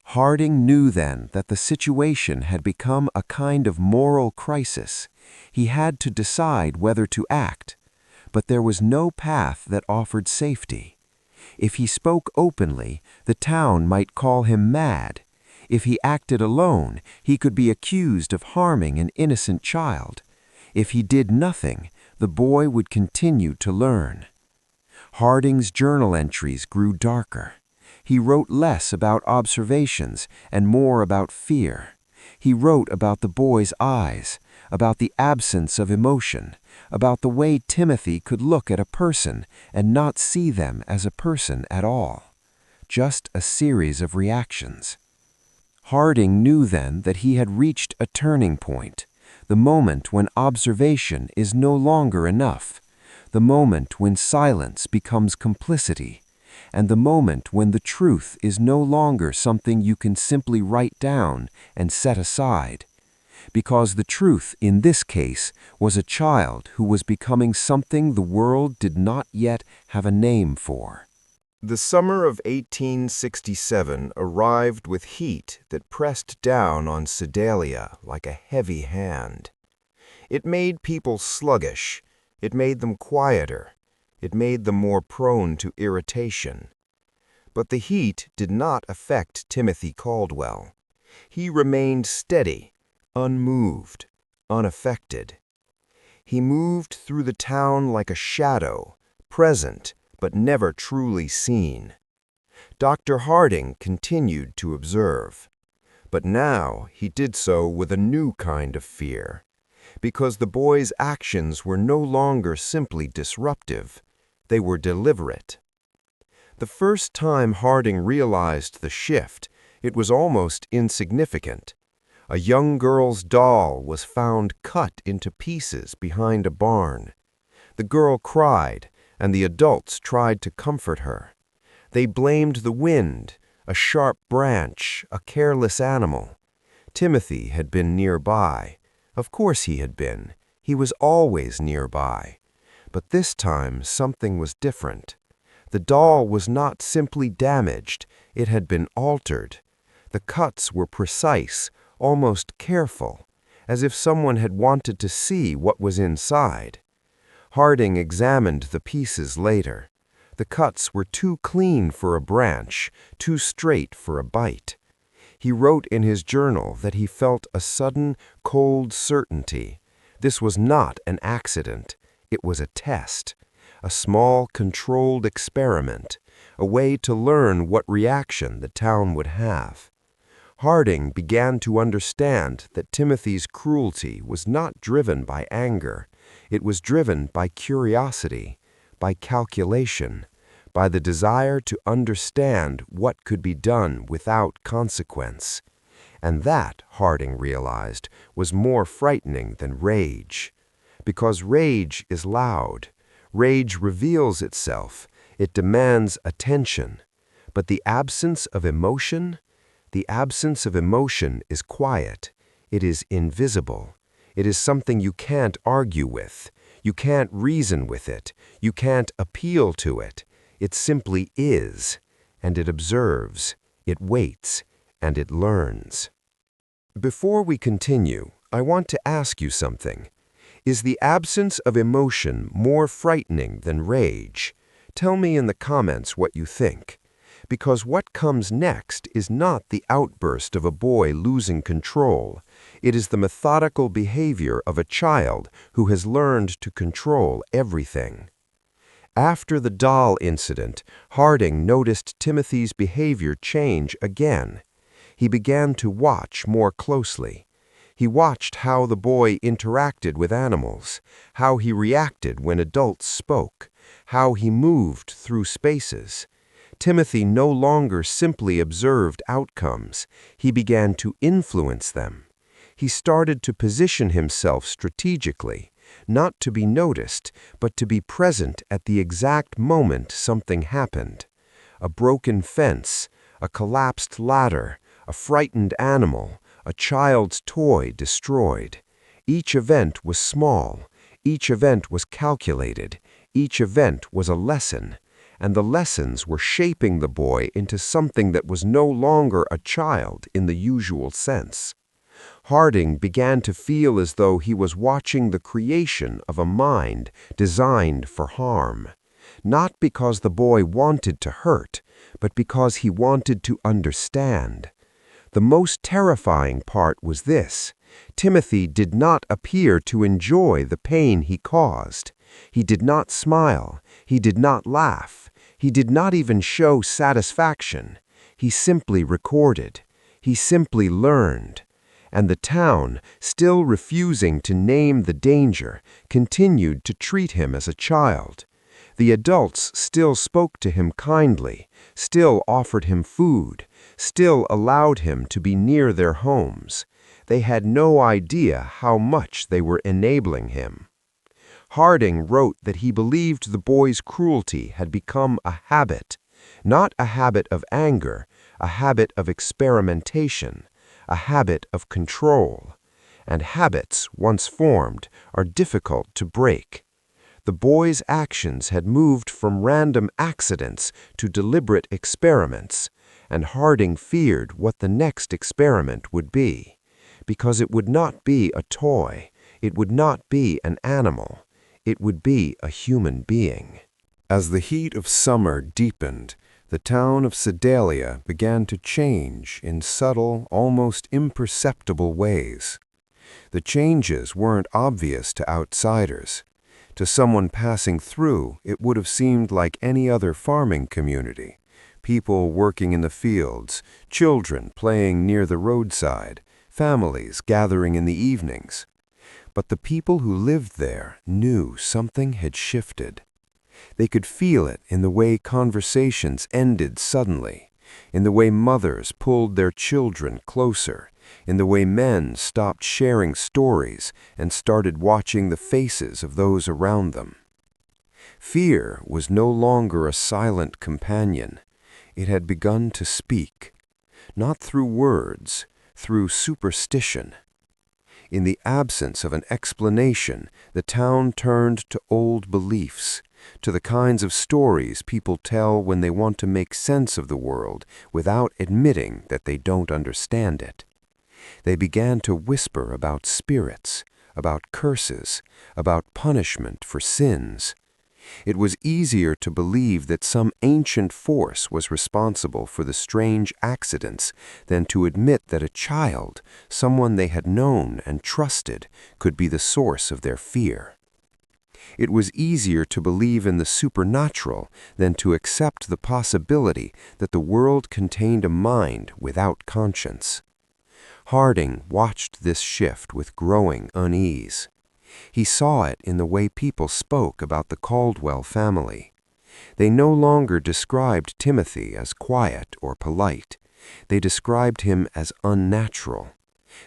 Harding knew then that the situation had become a kind of moral crisis. He had to decide whether to act, but there was no path that offered safety. If he spoke openly, the town might call him mad. If he acted alone, he could be accused of harming an innocent child. If he did nothing, the boy would continue to learn. Harding's journal entries grew darker. He wrote less about observations and more about fear. He wrote about the boy's eyes, about the absence of emotion, about the way Timothy could look at a person and not see them as a person at all, just a series of reactions. Harding knew then that he had reached a turning point, the moment when observation is no longer enough, the moment when silence becomes complicity, and the moment when the truth is no longer something you can simply write down and set aside. Because the truth in this case was a child who was becoming something the world did not yet have a name for. The summer of 1867 arrived with heat that pressed down on Sedalia like a heavy hand. It made people sluggish. It made them quieter. It made them more prone to irritation. But the heat did not affect Timothy Caldwell. He remained steady, unmoved, unaffected. He moved through the town like a shadow, present but never truly seen. Dr. Harding continued to observe, but now he did so with a new kind of fear, because the boy's actions were no longer simply disruptive, they were deliberate. The first time Harding realized the shift, it was almost insignificant. A young girl's doll was found cut into pieces behind a barn. The girl cried, and the adults tried to comfort her. They blamed the wind, a sharp branch, a careless animal. Timothy had been nearby. Of course he had been. He was always nearby. But this time something was different. The doll was not simply damaged, it had been altered. The cuts were precise, almost careful, as if someone had wanted to see what was inside. Harding examined the pieces later. The cuts were too clean for a branch, too straight for a bite. He wrote in his journal that he felt a sudden, cold certainty. This was not an accident. It was a test, a small, controlled experiment, a way to learn what reaction the town would have. Harding began to understand that Timothy's cruelty was not driven by anger. It was driven by curiosity, by calculation, by the desire to understand what could be done without consequence. And that, Harding realized, was more frightening than rage. Because rage is loud. Rage reveals itself. It demands attention. But the absence of emotion? The absence of emotion is quiet. It is invisible. It is something you can't argue with. You can't reason with it. You can't appeal to it. It simply is, and it observes, it waits, and it learns. Before we continue, I want to ask you something. Is the absence of emotion more frightening than rage? Tell me in the comments what you think. Because what comes next is not the outburst of a boy losing control. It is the methodical behavior of a child who has learned to control everything. After the doll incident, Harding noticed Timothy's behavior change again. He began to watch more closely. He watched how the boy interacted with animals, how he reacted when adults spoke, how he moved through spaces. Timothy no longer simply observed outcomes. He began to influence them. He started to position himself strategically, not to be noticed, but to be present at the exact moment something happened. A broken fence, a collapsed ladder, a frightened animal, a child's toy destroyed. Each event was small, each event was calculated, each event was a lesson, and the lessons were shaping the boy into something that was no longer a child in the usual sense. Harding began to feel as though he was watching the creation of a mind designed for harm, not because the boy wanted to hurt, but because he wanted to understand. The most terrifying part was this: Timothy did not appear to enjoy the pain he caused. He did not smile, he did not laugh, he did not even show satisfaction. He simply recorded, he simply learned. And the town, still refusing to name the danger, continued to treat him as a child. The adults still spoke to him kindly, still offered him food, still allowed him to be near their homes. They had no idea how much they were enabling him. Harding wrote that he believed the boy's cruelty had become a habit, not a habit of anger, a habit of experimentation, a habit of control. And habits, once formed, are difficult to break. The boy's actions had moved from random accidents to deliberate experiments, and Harding feared what the next experiment would be, because it would not be a toy, it would not be an animal, it would be a human being. As the heat of summer deepened, the town of Sedalia began to change in subtle, almost imperceptible ways. The changes weren't obvious to outsiders. To someone passing through, it would have seemed like any other farming community. People working in the fields, children playing near the roadside, families gathering in the evenings. But the people who lived there knew something had shifted. They could feel it in the way conversations ended suddenly, in the way mothers pulled their children closer, in the way men stopped sharing stories and started watching the faces of those around them. Fear was no longer a silent companion. It had begun to speak, not through words, through superstition. In the absence of an explanation, the town turned to old beliefs, to the kinds of stories people tell when they want to make sense of the world without admitting that they don't understand it. They began to whisper about spirits, about curses, about punishment for sins. It was easier to believe that some ancient force was responsible for the strange accidents than to admit that a child, someone they had known and trusted, could be the source of their fear. It was easier to believe in the supernatural than to accept the possibility that the world contained a mind without conscience. Harding watched this shift with growing unease. He saw it in the way people spoke about the Caldwell family. They no longer described Timothy as quiet or polite. They described him as unnatural.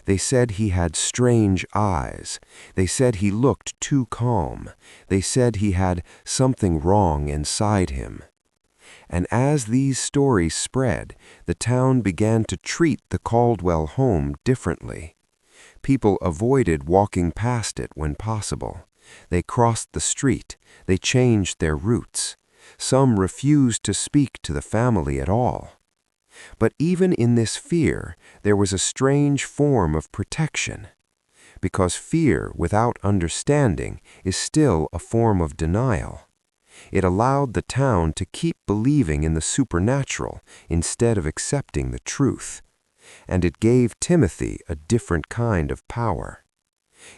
They said he had strange eyes. They said he looked too calm. They said he had something wrong inside him. And as these stories spread, the town began to treat the Caldwell home differently. People avoided walking past it when possible. They crossed the street. They changed their routes. Some refused to speak to the family at all. But even in this fear, there was a strange form of protection. Because fear without understanding is still a form of denial. It allowed the town to keep believing in the supernatural instead of accepting the truth. And it gave Timothy a different kind of power.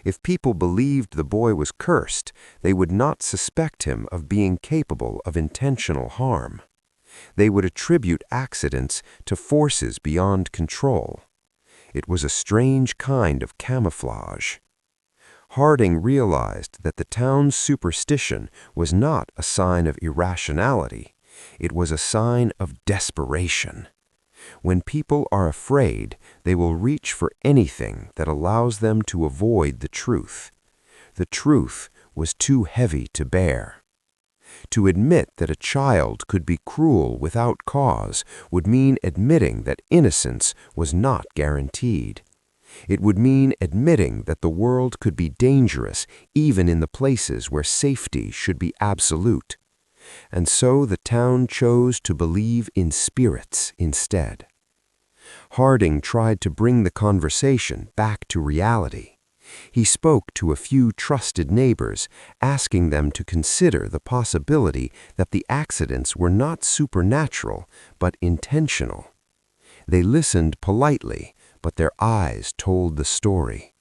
If people believed the boy was cursed, they would not suspect him of being capable of intentional harm. They would attribute accidents to forces beyond control. It was a strange kind of camouflage. Harding realized that the town's superstition was not a sign of irrationality. It was a sign of desperation. When people are afraid, they will reach for anything that allows them to avoid the truth. The truth was too heavy to bear. To admit that a child could be cruel without cause would mean admitting that innocence was not guaranteed. It would mean admitting that the world could be dangerous even in the places where safety should be absolute. And so the town chose to believe in spirits instead. Harding tried to bring the conversation back to reality. He spoke to a few trusted neighbors, asking them to consider the possibility that the accidents were not supernatural, but intentional. They listened politely, but their eyes told the story.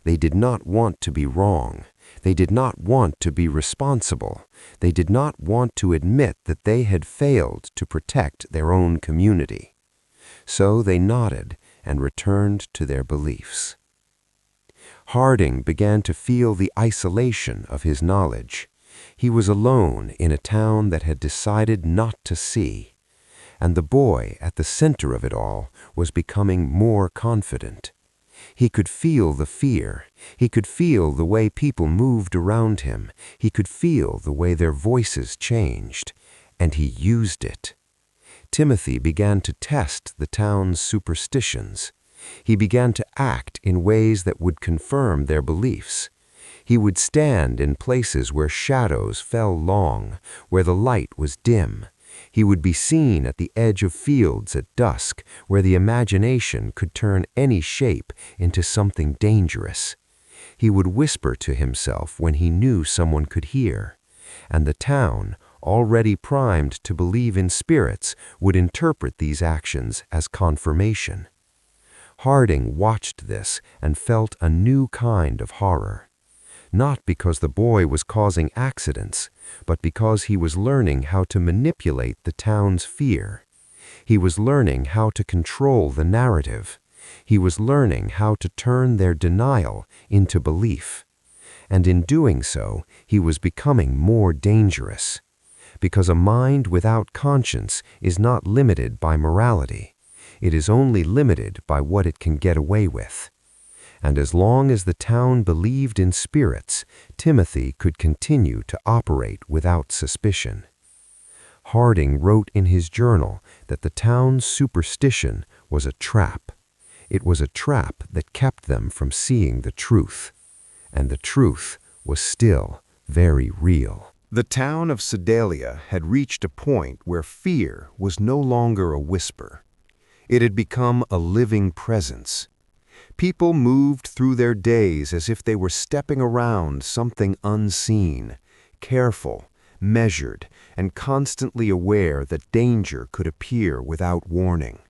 They did not want to be wrong. They did not want to be responsible. They did not want to admit that they had failed to protect their own community. So they nodded and returned to their beliefs. Harding began to feel the isolation of his knowledge. He was alone in a town that had decided not to see. And the boy at the center of it all was becoming more confident. He could feel the fear. He could feel the way people moved around him. He could feel the way their voices changed. And he used it. Timothy began to test the town's superstitions. He began to act in ways that would confirm their beliefs. He would stand in places where shadows fell long, where the light was dim. He would be seen at the edge of fields at dusk, where the imagination could turn any shape into something dangerous. He would whisper to himself when he knew someone could hear. And the town, already primed to believe in spirits, would interpret these actions as confirmation. Harding watched this and felt a new kind of horror. Not because the boy was causing accidents, but because he was learning how to manipulate the town's fear. He was learning how to control the narrative. He was learning how to turn their denial into belief. And in doing so, he was becoming more dangerous. Because a mind without conscience is not limited by morality. It is only limited by what it can get away with. And as long as the town believed in spirits, Timothy could continue to operate without suspicion. Harding wrote in his journal that the town's superstition was a trap. It was a trap that kept them from seeing the truth. And the truth was still very real. The town of Sedalia had reached a point where fear was no longer a whisper. It had become a living presence. People moved through their days as if they were stepping around something unseen, careful, measured, and constantly aware that danger could appear without warning.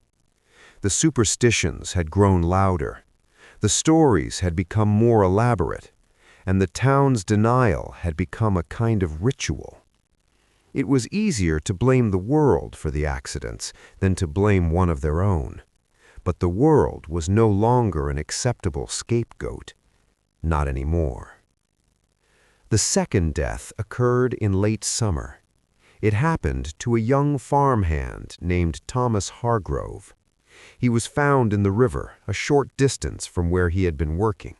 The superstitions had grown louder. The stories had become more elaborate, and the town's denial had become a kind of ritual. It was easier to blame the world for the accidents than to blame one of their own. But the world was no longer an acceptable scapegoat. Not anymore. The second death occurred in late summer. It happened to a young farmhand named Thomas Hargrove. He was found in the river a short distance from where he had been working.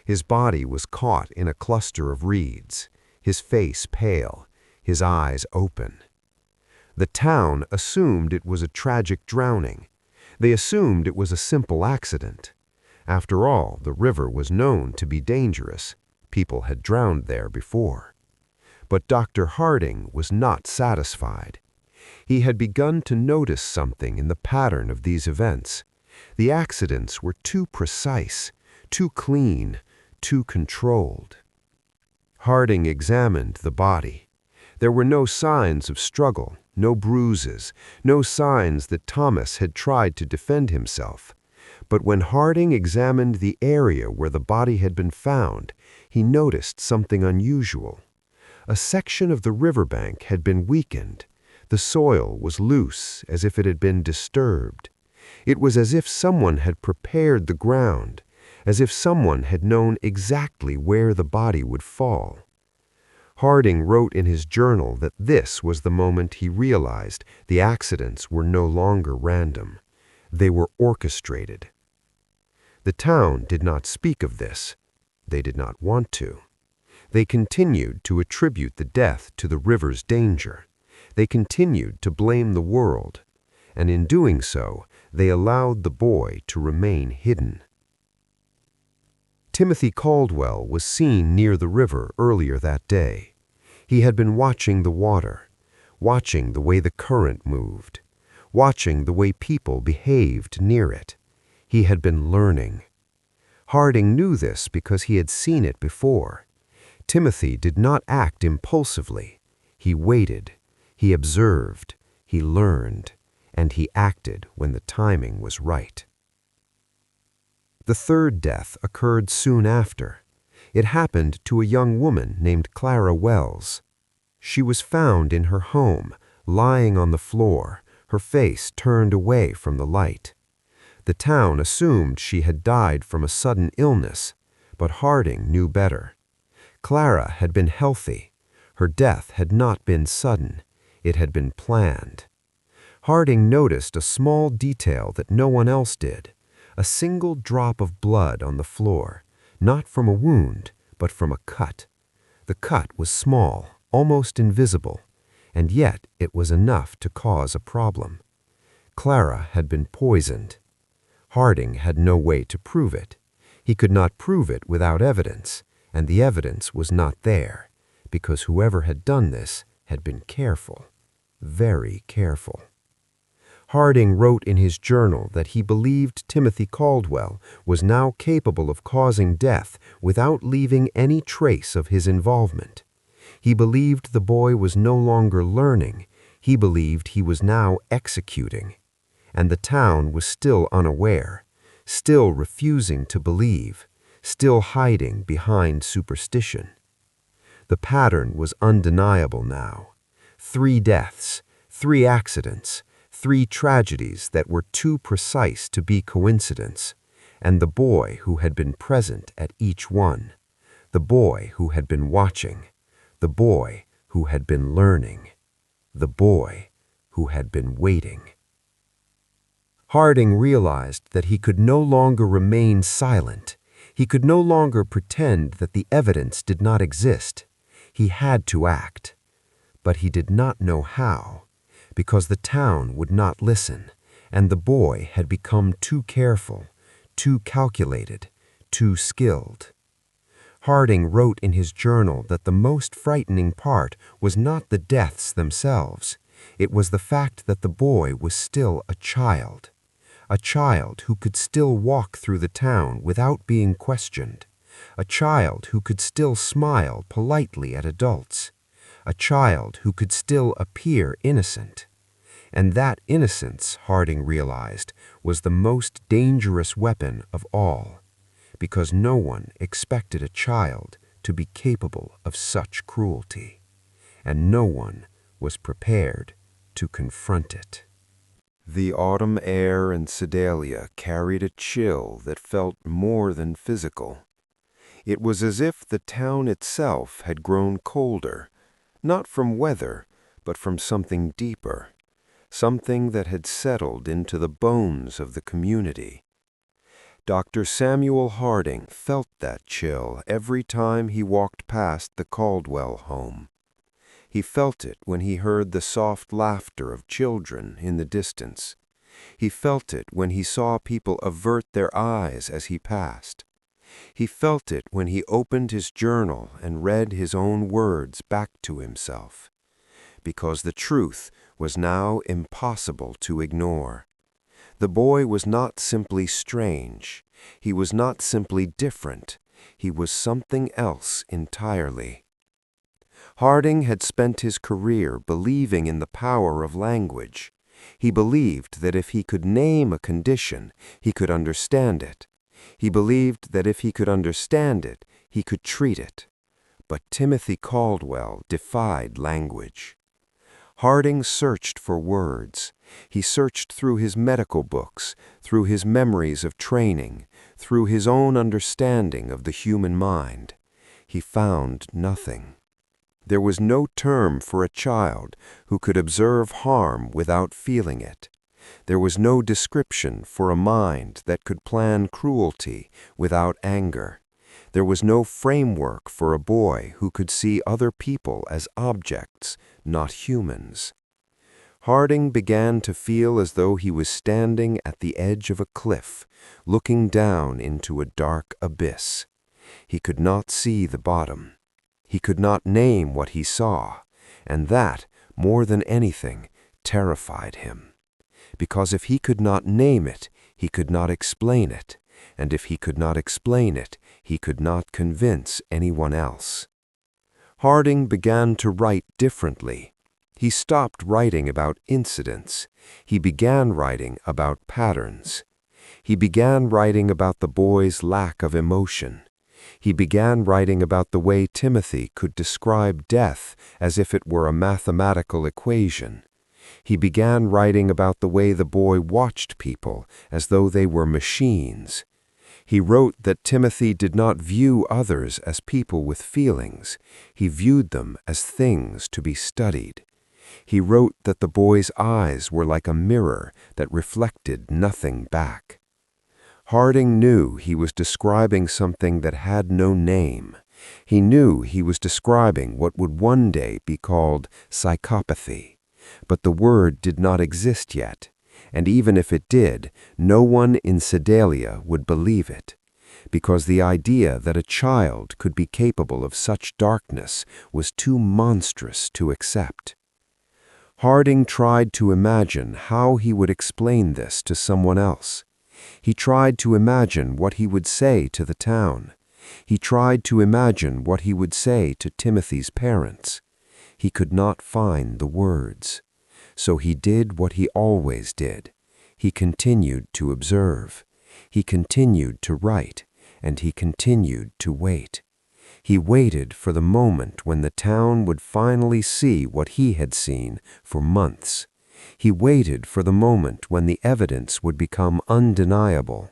His body was caught in a cluster of reeds, his face pale, his eyes open. The town assumed it was a tragic drowning. They assumed it was a simple accident. After all, the river was known to be dangerous. People had drowned there before. But Dr. Harding was not satisfied. He had begun to notice something in the pattern of these events. The accidents were too precise, too clean, too controlled. Harding examined the body. There were no signs of struggle, no bruises, no signs that Thomas had tried to defend himself. But when Harding examined the area where the body had been found, he noticed something unusual. A section of the riverbank had been weakened. The soil was loose, as if it had been disturbed. It was as if someone had prepared the ground, as if someone had known exactly where the body would fall. Harding wrote in his journal that this was the moment he realized the accidents were no longer random. They were orchestrated. The town did not speak of this. They did not want to. They continued to attribute the death to the river's danger. They continued to blame the world, and in doing so, they allowed the boy to remain hidden. Timothy Caldwell was seen near the river earlier that day. He had been watching the water, watching the way the current moved, watching the way people behaved near it. He had been learning. Harding knew this because he had seen it before. Timothy did not act impulsively. He waited, he observed, he learned, and he acted when the timing was right. The third death occurred soon after. It happened to a young woman named Clara Wells. She was found in her home, lying on the floor, her face turned away from the light. The town assumed she had died from a sudden illness, but Harding knew better. Clara had been healthy. Her death had not been sudden. It had been planned. Harding noticed a small detail that no one else did. A single drop of blood on the floor, not from a wound, but from a cut. The cut was small, almost invisible, and yet it was enough to cause a problem. Clara had been poisoned. Harding had no way to prove it. He could not prove it without evidence, and the evidence was not there, because whoever had done this had been careful, very careful. Harding wrote in his journal that he believed Timothy Caldwell was now capable of causing death without leaving any trace of his involvement. He believed the boy was no longer learning. He believed he was now executing. And the town was still unaware, still refusing to believe, still hiding behind superstition. The pattern was undeniable now. 3 deaths, 3 accidents, 3 tragedies that were too precise to be coincidence, and the boy who had been present at each one, the boy who had been watching, the boy who had been learning, the boy who had been waiting. Harding realized that he could no longer remain silent. He could no longer pretend that the evidence did not exist. He had to act, but he did not know how, because the town would not listen, and the boy had become too careful, too calculated, too skilled. Harding wrote in his journal that the most frightening part was not the deaths themselves. It was the fact that the boy was still a child who could still walk through the town without being questioned, a child who could still smile politely at adults, a child who could still appear innocent. And that innocence, Harding realized, was the most dangerous weapon of all, because no one expected a child to be capable of such cruelty, and no one was prepared to confront it. The autumn air in Sedalia carried a chill that felt more than physical. It was as if the town itself had grown colder, not from weather, but from something deeper, something that had settled into the bones of the community. Dr. Samuel Harding felt that chill every time he walked past the Caldwell home. He felt it when he heard the soft laughter of children in the distance. He felt it when he saw people avert their eyes as he passed. He felt it when he opened his journal and read his own words back to himself, because the truth was now impossible to ignore. The boy was not simply strange. He was not simply different. He was something else entirely. Harding had spent his career believing in the power of language. He believed that if he could name a condition, he could understand it. He believed that if he could understand it, he could treat it. But Timothy Caldwell defied language. Harding searched for words. He searched through his medical books, through his memories of training, through his own understanding of the human mind. He found nothing. There was no term for a child who could observe harm without feeling it. There was no description for a mind that could plan cruelty without anger. There was no framework for a boy who could see other people as objects, not humans. Harding began to feel as though he was standing at the edge of a cliff, looking down into a dark abyss. He could not see the bottom. He could not name what he saw, and that, more than anything, terrified him. Because if he could not name it, he could not explain it, and if he could not explain it, he could not convince anyone else. Harding began to write differently. He stopped writing about incidents. He began writing about patterns. He began writing about the boy's lack of emotion. He began writing about the way Timothy could describe death as if it were a mathematical equation. He began writing about the way the boy watched people as though they were machines. He wrote that Timothy did not view others as people with feelings. He viewed them as things to be studied. He wrote that the boy's eyes were like a mirror that reflected nothing back. Harding knew he was describing something that had no name. He knew he was describing what would one day be called psychopathy. But the word did not exist yet, and even if it did, no one in Sedalia would believe it, because the idea that a child could be capable of such darkness was too monstrous to accept. Harding tried to imagine how he would explain this to someone else. He tried to imagine what he would say to the town. He tried to imagine what he would say to Timothy's parents. He could not find the words. So he did what he always did. He continued to observe. He continued to write, and he continued to wait. He waited for the moment when the town would finally see what he had seen for months. He waited for the moment when the evidence would become undeniable.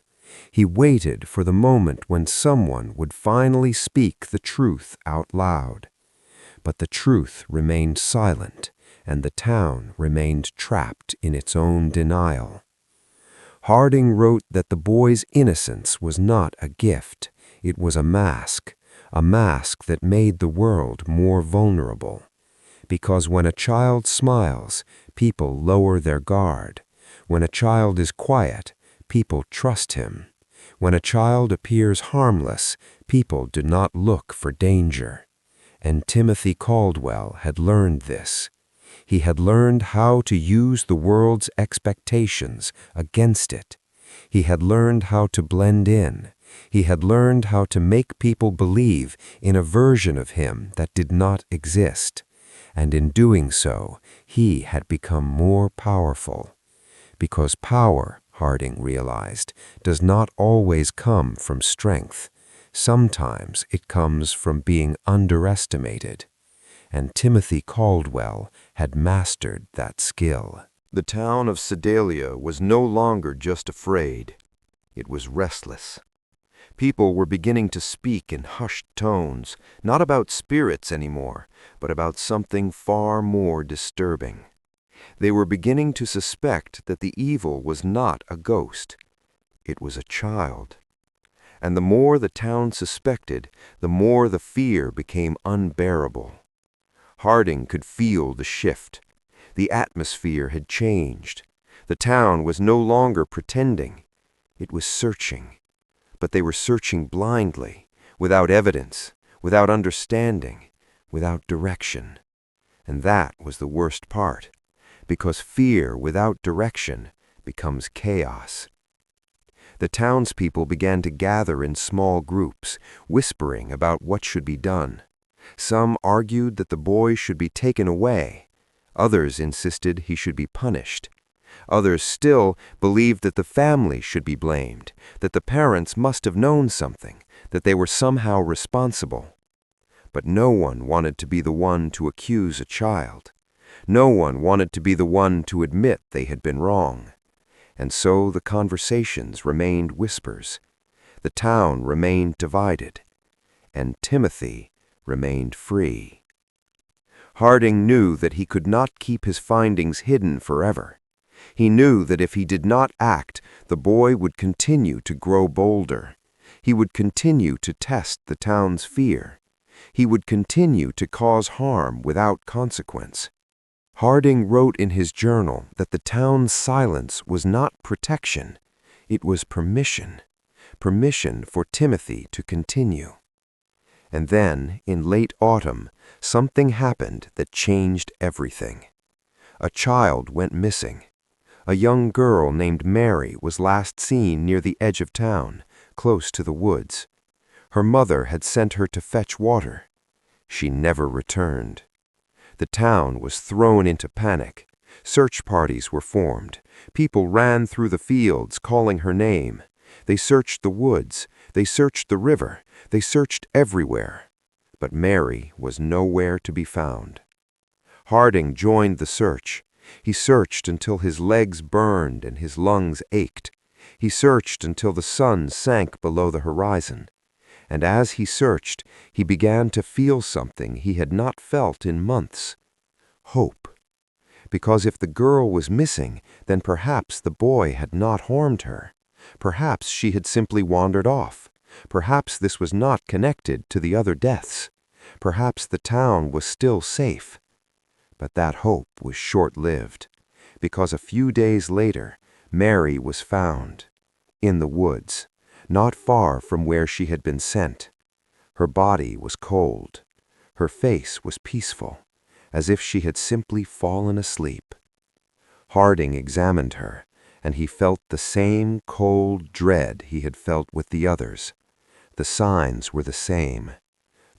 He waited for the moment when someone would finally speak the truth out loud. But the truth remained silent, and the town remained trapped in its own denial. Harding wrote that the boy's innocence was not a gift. It was a mask that made the world more vulnerable. Because when a child smiles, people lower their guard. When a child is quiet, people trust him. When a child appears harmless, people do not look for danger. And Timothy Caldwell had learned this. He had learned how to use the world's expectations against it. He had learned how to blend in. He had learned how to make people believe in a version of him that did not exist. And in doing so, he had become more powerful. Because power, Harding realized, does not always come from strength. Sometimes it comes from being underestimated. And Timothy Caldwell had mastered that skill. The town of Sedalia was no longer just afraid. It was restless. People were beginning to speak in hushed tones, not about spirits anymore, but about something far more disturbing. They were beginning to suspect that the evil was not a ghost. It was a child. And the more the town suspected, the more the fear became unbearable. Harding could feel the shift. The atmosphere had changed. The town was no longer pretending. It was searching. But they were searching blindly, without evidence, without understanding, without direction. And that was the worst part, because fear without direction becomes chaos. The townspeople began to gather in small groups, whispering about what should be done. Some argued that the boy should be taken away. Others insisted he should be punished. Others still believed that the family should be blamed, that the parents must have known something, that they were somehow responsible. But no one wanted to be the one to accuse a child. No one wanted to be the one to admit they had been wrong. And so the conversations remained whispers. The town remained divided. And Timothy remained free. Harding knew that he could not keep his findings hidden forever. He knew that if he did not act, the boy would continue to grow bolder. He would continue to test the town's fear. He would continue to cause harm without consequence. Harding wrote in his journal that the town's silence was not protection, it was permission. Permission for Timothy to continue. And then, in late autumn, something happened that changed everything. A child went missing. A young girl named Mary was last seen near the edge of town, close to the woods. Her mother had sent her to fetch water. She never returned. The town was thrown into panic. Search parties were formed. People ran through the fields calling her name. They searched the woods. They searched the river. They searched everywhere. But Mary was nowhere to be found. Harding joined the search. He searched until his legs burned and his lungs ached. He searched until the sun sank below the horizon. And as he searched, he began to feel something he had not felt in months. Hope. Because if the girl was missing, then perhaps the boy had not harmed her. Perhaps she had simply wandered off. Perhaps this was not connected to the other deaths. Perhaps the town was still safe. But that hope was short-lived, because a few days later, Mary was found, in the woods, not far from where she had been sent. Her body was cold. Her face was peaceful, as if she had simply fallen asleep. Harding examined her, and he felt the same cold dread he had felt with the others. The signs were the same.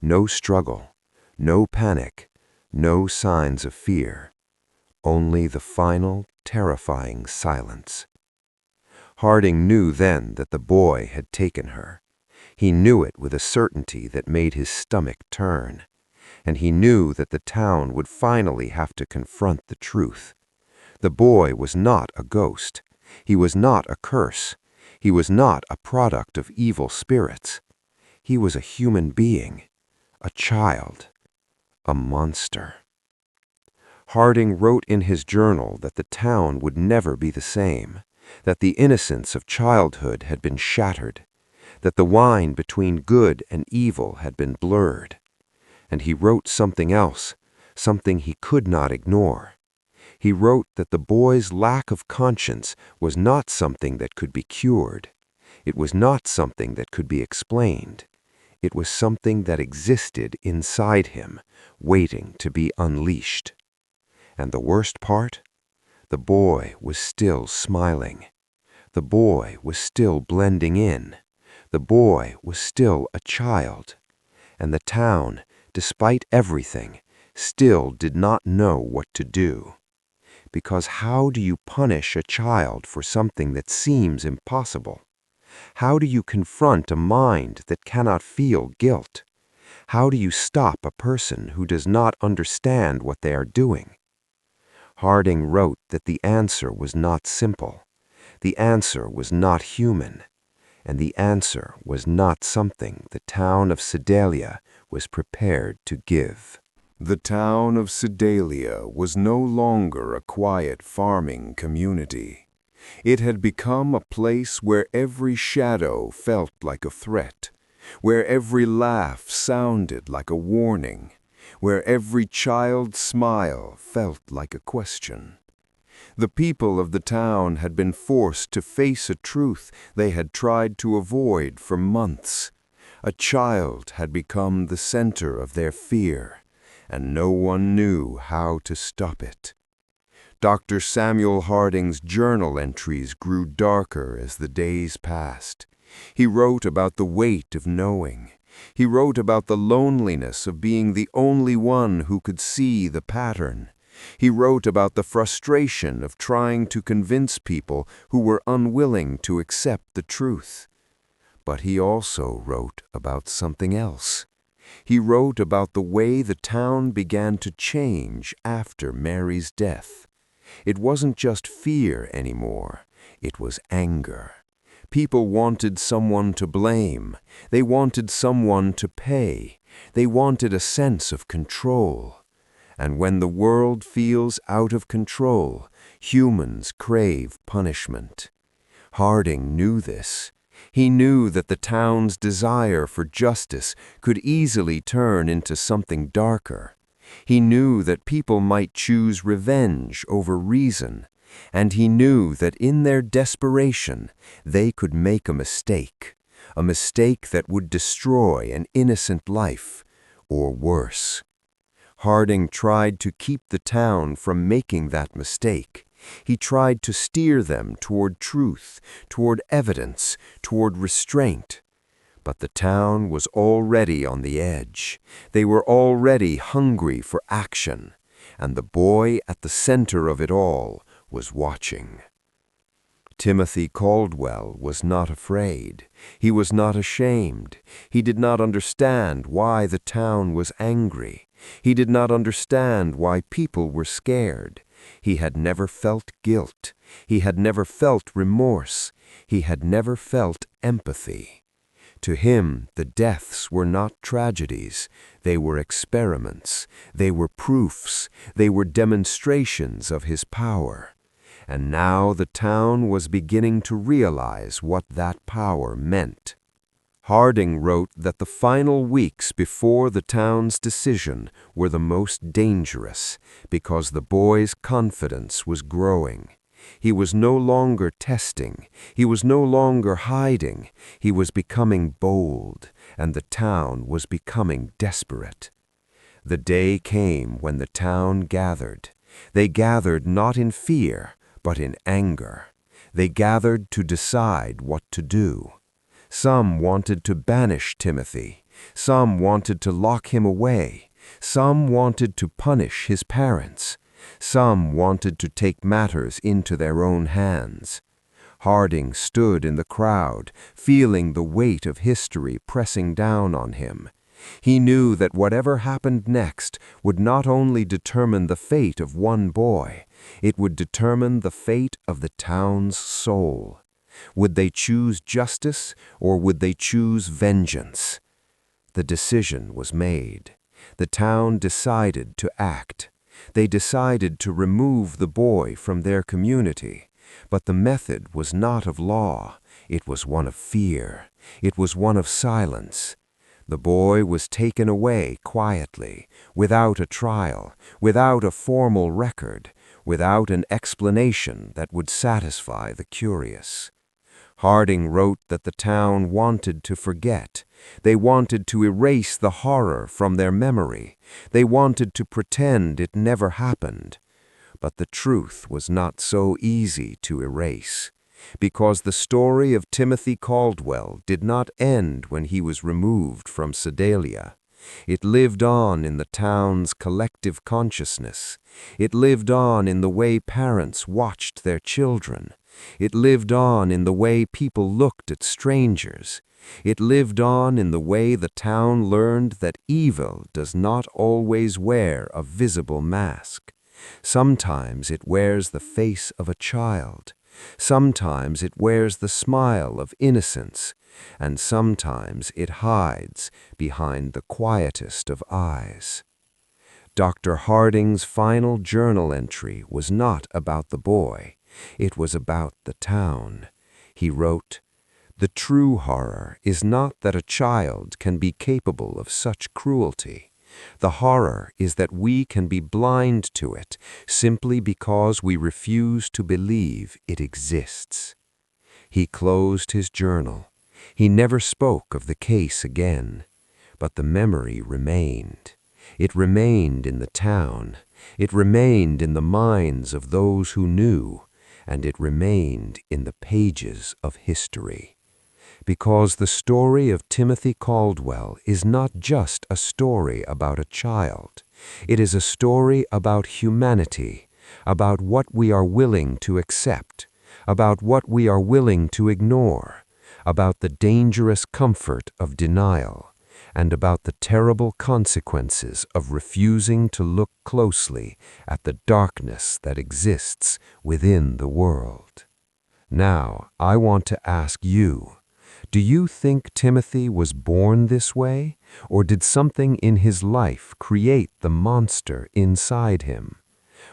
No struggle, no panic, no signs of fear. Only the final, terrifying silence. Harding knew then that the boy had taken her. He knew it with a certainty that made his stomach turn. And he knew that the town would finally have to confront the truth. The boy was not a ghost. He was not a curse. He was not a product of evil spirits. He was a human being, a child, a monster. Harding wrote in his journal that the town would never be the same, that the innocence of childhood had been shattered, that the line between good and evil had been blurred. And he wrote something else, something he could not ignore. He wrote that the boy's lack of conscience was not something that could be cured. It was not something that could be explained. It was something that existed inside him, waiting to be unleashed. And the worst part? The boy was still smiling. The boy was still blending in. The boy was still a child. And the town, despite everything, still did not know what to do. Because how do you punish a child for something that seems impossible? How do you confront a mind that cannot feel guilt? How do you stop a person who does not understand what they are doing? Harding wrote that the answer was not simple. The answer was not human. And the answer was not something the town of Sedalia was prepared to give. The town of Sedalia was no longer a quiet farming community. It had become a place where every shadow felt like a threat, where every laugh sounded like a warning, where every child's smile felt like a question. The people of the town had been forced to face a truth they had tried to avoid for months. A child had become the center of their fear, and no one knew how to stop it. Dr. Samuel Harding's journal entries grew darker as the days passed. He wrote about the weight of knowing. He wrote about the loneliness of being the only one who could see the pattern. He wrote about the frustration of trying to convince people who were unwilling to accept the truth. But he also wrote about something else. He wrote about the way the town began to change after Mary's death. It wasn't just fear anymore. It was anger. People wanted someone to blame. They wanted someone to pay. They wanted a sense of control. And when the world feels out of control, humans crave punishment. Harding knew this. He knew that the town's desire for justice could easily turn into something darker. He knew that people might choose revenge over reason, and he knew that in their desperation they could make a mistake that would destroy an innocent life, or worse. Harding tried to keep the town from making that mistake. He tried to steer them toward truth, toward evidence, toward restraint. But the town was already on the edge. They were already hungry for action, and the boy at the center of it all was watching. Timothy Caldwell was not afraid. He was not ashamed. He did not understand why the town was angry. He did not understand why people were scared. He had never felt guilt. He had never felt remorse. He had never felt empathy. To him, the deaths were not tragedies. They were experiments. They were proofs. They were demonstrations of his power. And now the town was beginning to realize what that power meant. Harding wrote that the final weeks before the town's decision were the most dangerous because the boy's confidence was growing. He was no longer testing. He was no longer hiding. He was becoming bold, and the town was becoming desperate. The day came when the town gathered. They gathered not in fear, but in anger. They gathered to decide what to do. Some wanted to banish Timothy. Some wanted to lock him away. Some wanted to punish his parents. Some wanted to take matters into their own hands. Harding stood in the crowd, feeling the weight of history pressing down on him. He knew that whatever happened next would not only determine the fate of one boy, it would determine the fate of the town's soul. Would they choose justice or would they choose vengeance? The decision was made. The town decided to act. They decided to remove the boy from their community. But the method was not of law. It was one of fear. It was one of silence. The boy was taken away quietly, without a trial, without a formal record, without an explanation that would satisfy the curious. Harding wrote that the town wanted to forget. They wanted to erase the horror from their memory. They wanted to pretend it never happened. But the truth was not so easy to erase, because the story of Timothy Caldwell did not end when he was removed from Sedalia. It lived on in the town's collective consciousness. It lived on in the way parents watched their children. It lived on in the way people looked at strangers. It lived on in the way the town learned that evil does not always wear a visible mask. Sometimes it wears the face of a child. Sometimes it wears the smile of innocence, and sometimes it hides behind the quietest of eyes. Dr. Harding's final journal entry was not about the boy. It was about the town. He wrote, "The true horror is not that a child can be capable of such cruelty. The horror is that we can be blind to it simply because we refuse to believe it exists." He closed his journal. He never spoke of the case again, but the memory remained. It remained in the town. It remained in the minds of those who knew, and it remained in the pages of history. Because the story of Timothy Caldwell is not just a story about a child. It is a story about humanity, about what we are willing to accept, about what we are willing to ignore, about the dangerous comfort of denial, and about the terrible consequences of refusing to look closely at the darkness that exists within the world. Now, I want to ask you, do you think Timothy was born this way, or did something in his life create the monster inside him?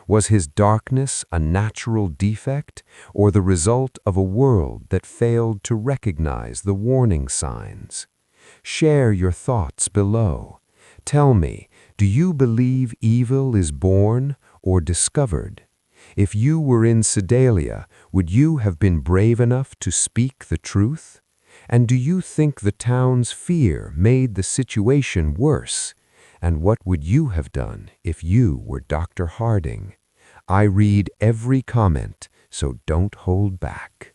Was his darkness a natural defect or the result of a world that failed to recognize the warning signs? Share your thoughts below. Tell me, do you believe evil is born or discovered? If you were in Sedalia, would you have been brave enough to speak the truth? And do you think the town's fear made the situation worse? And what would you have done if you were Dr. Harding? I read every comment, so don't hold back.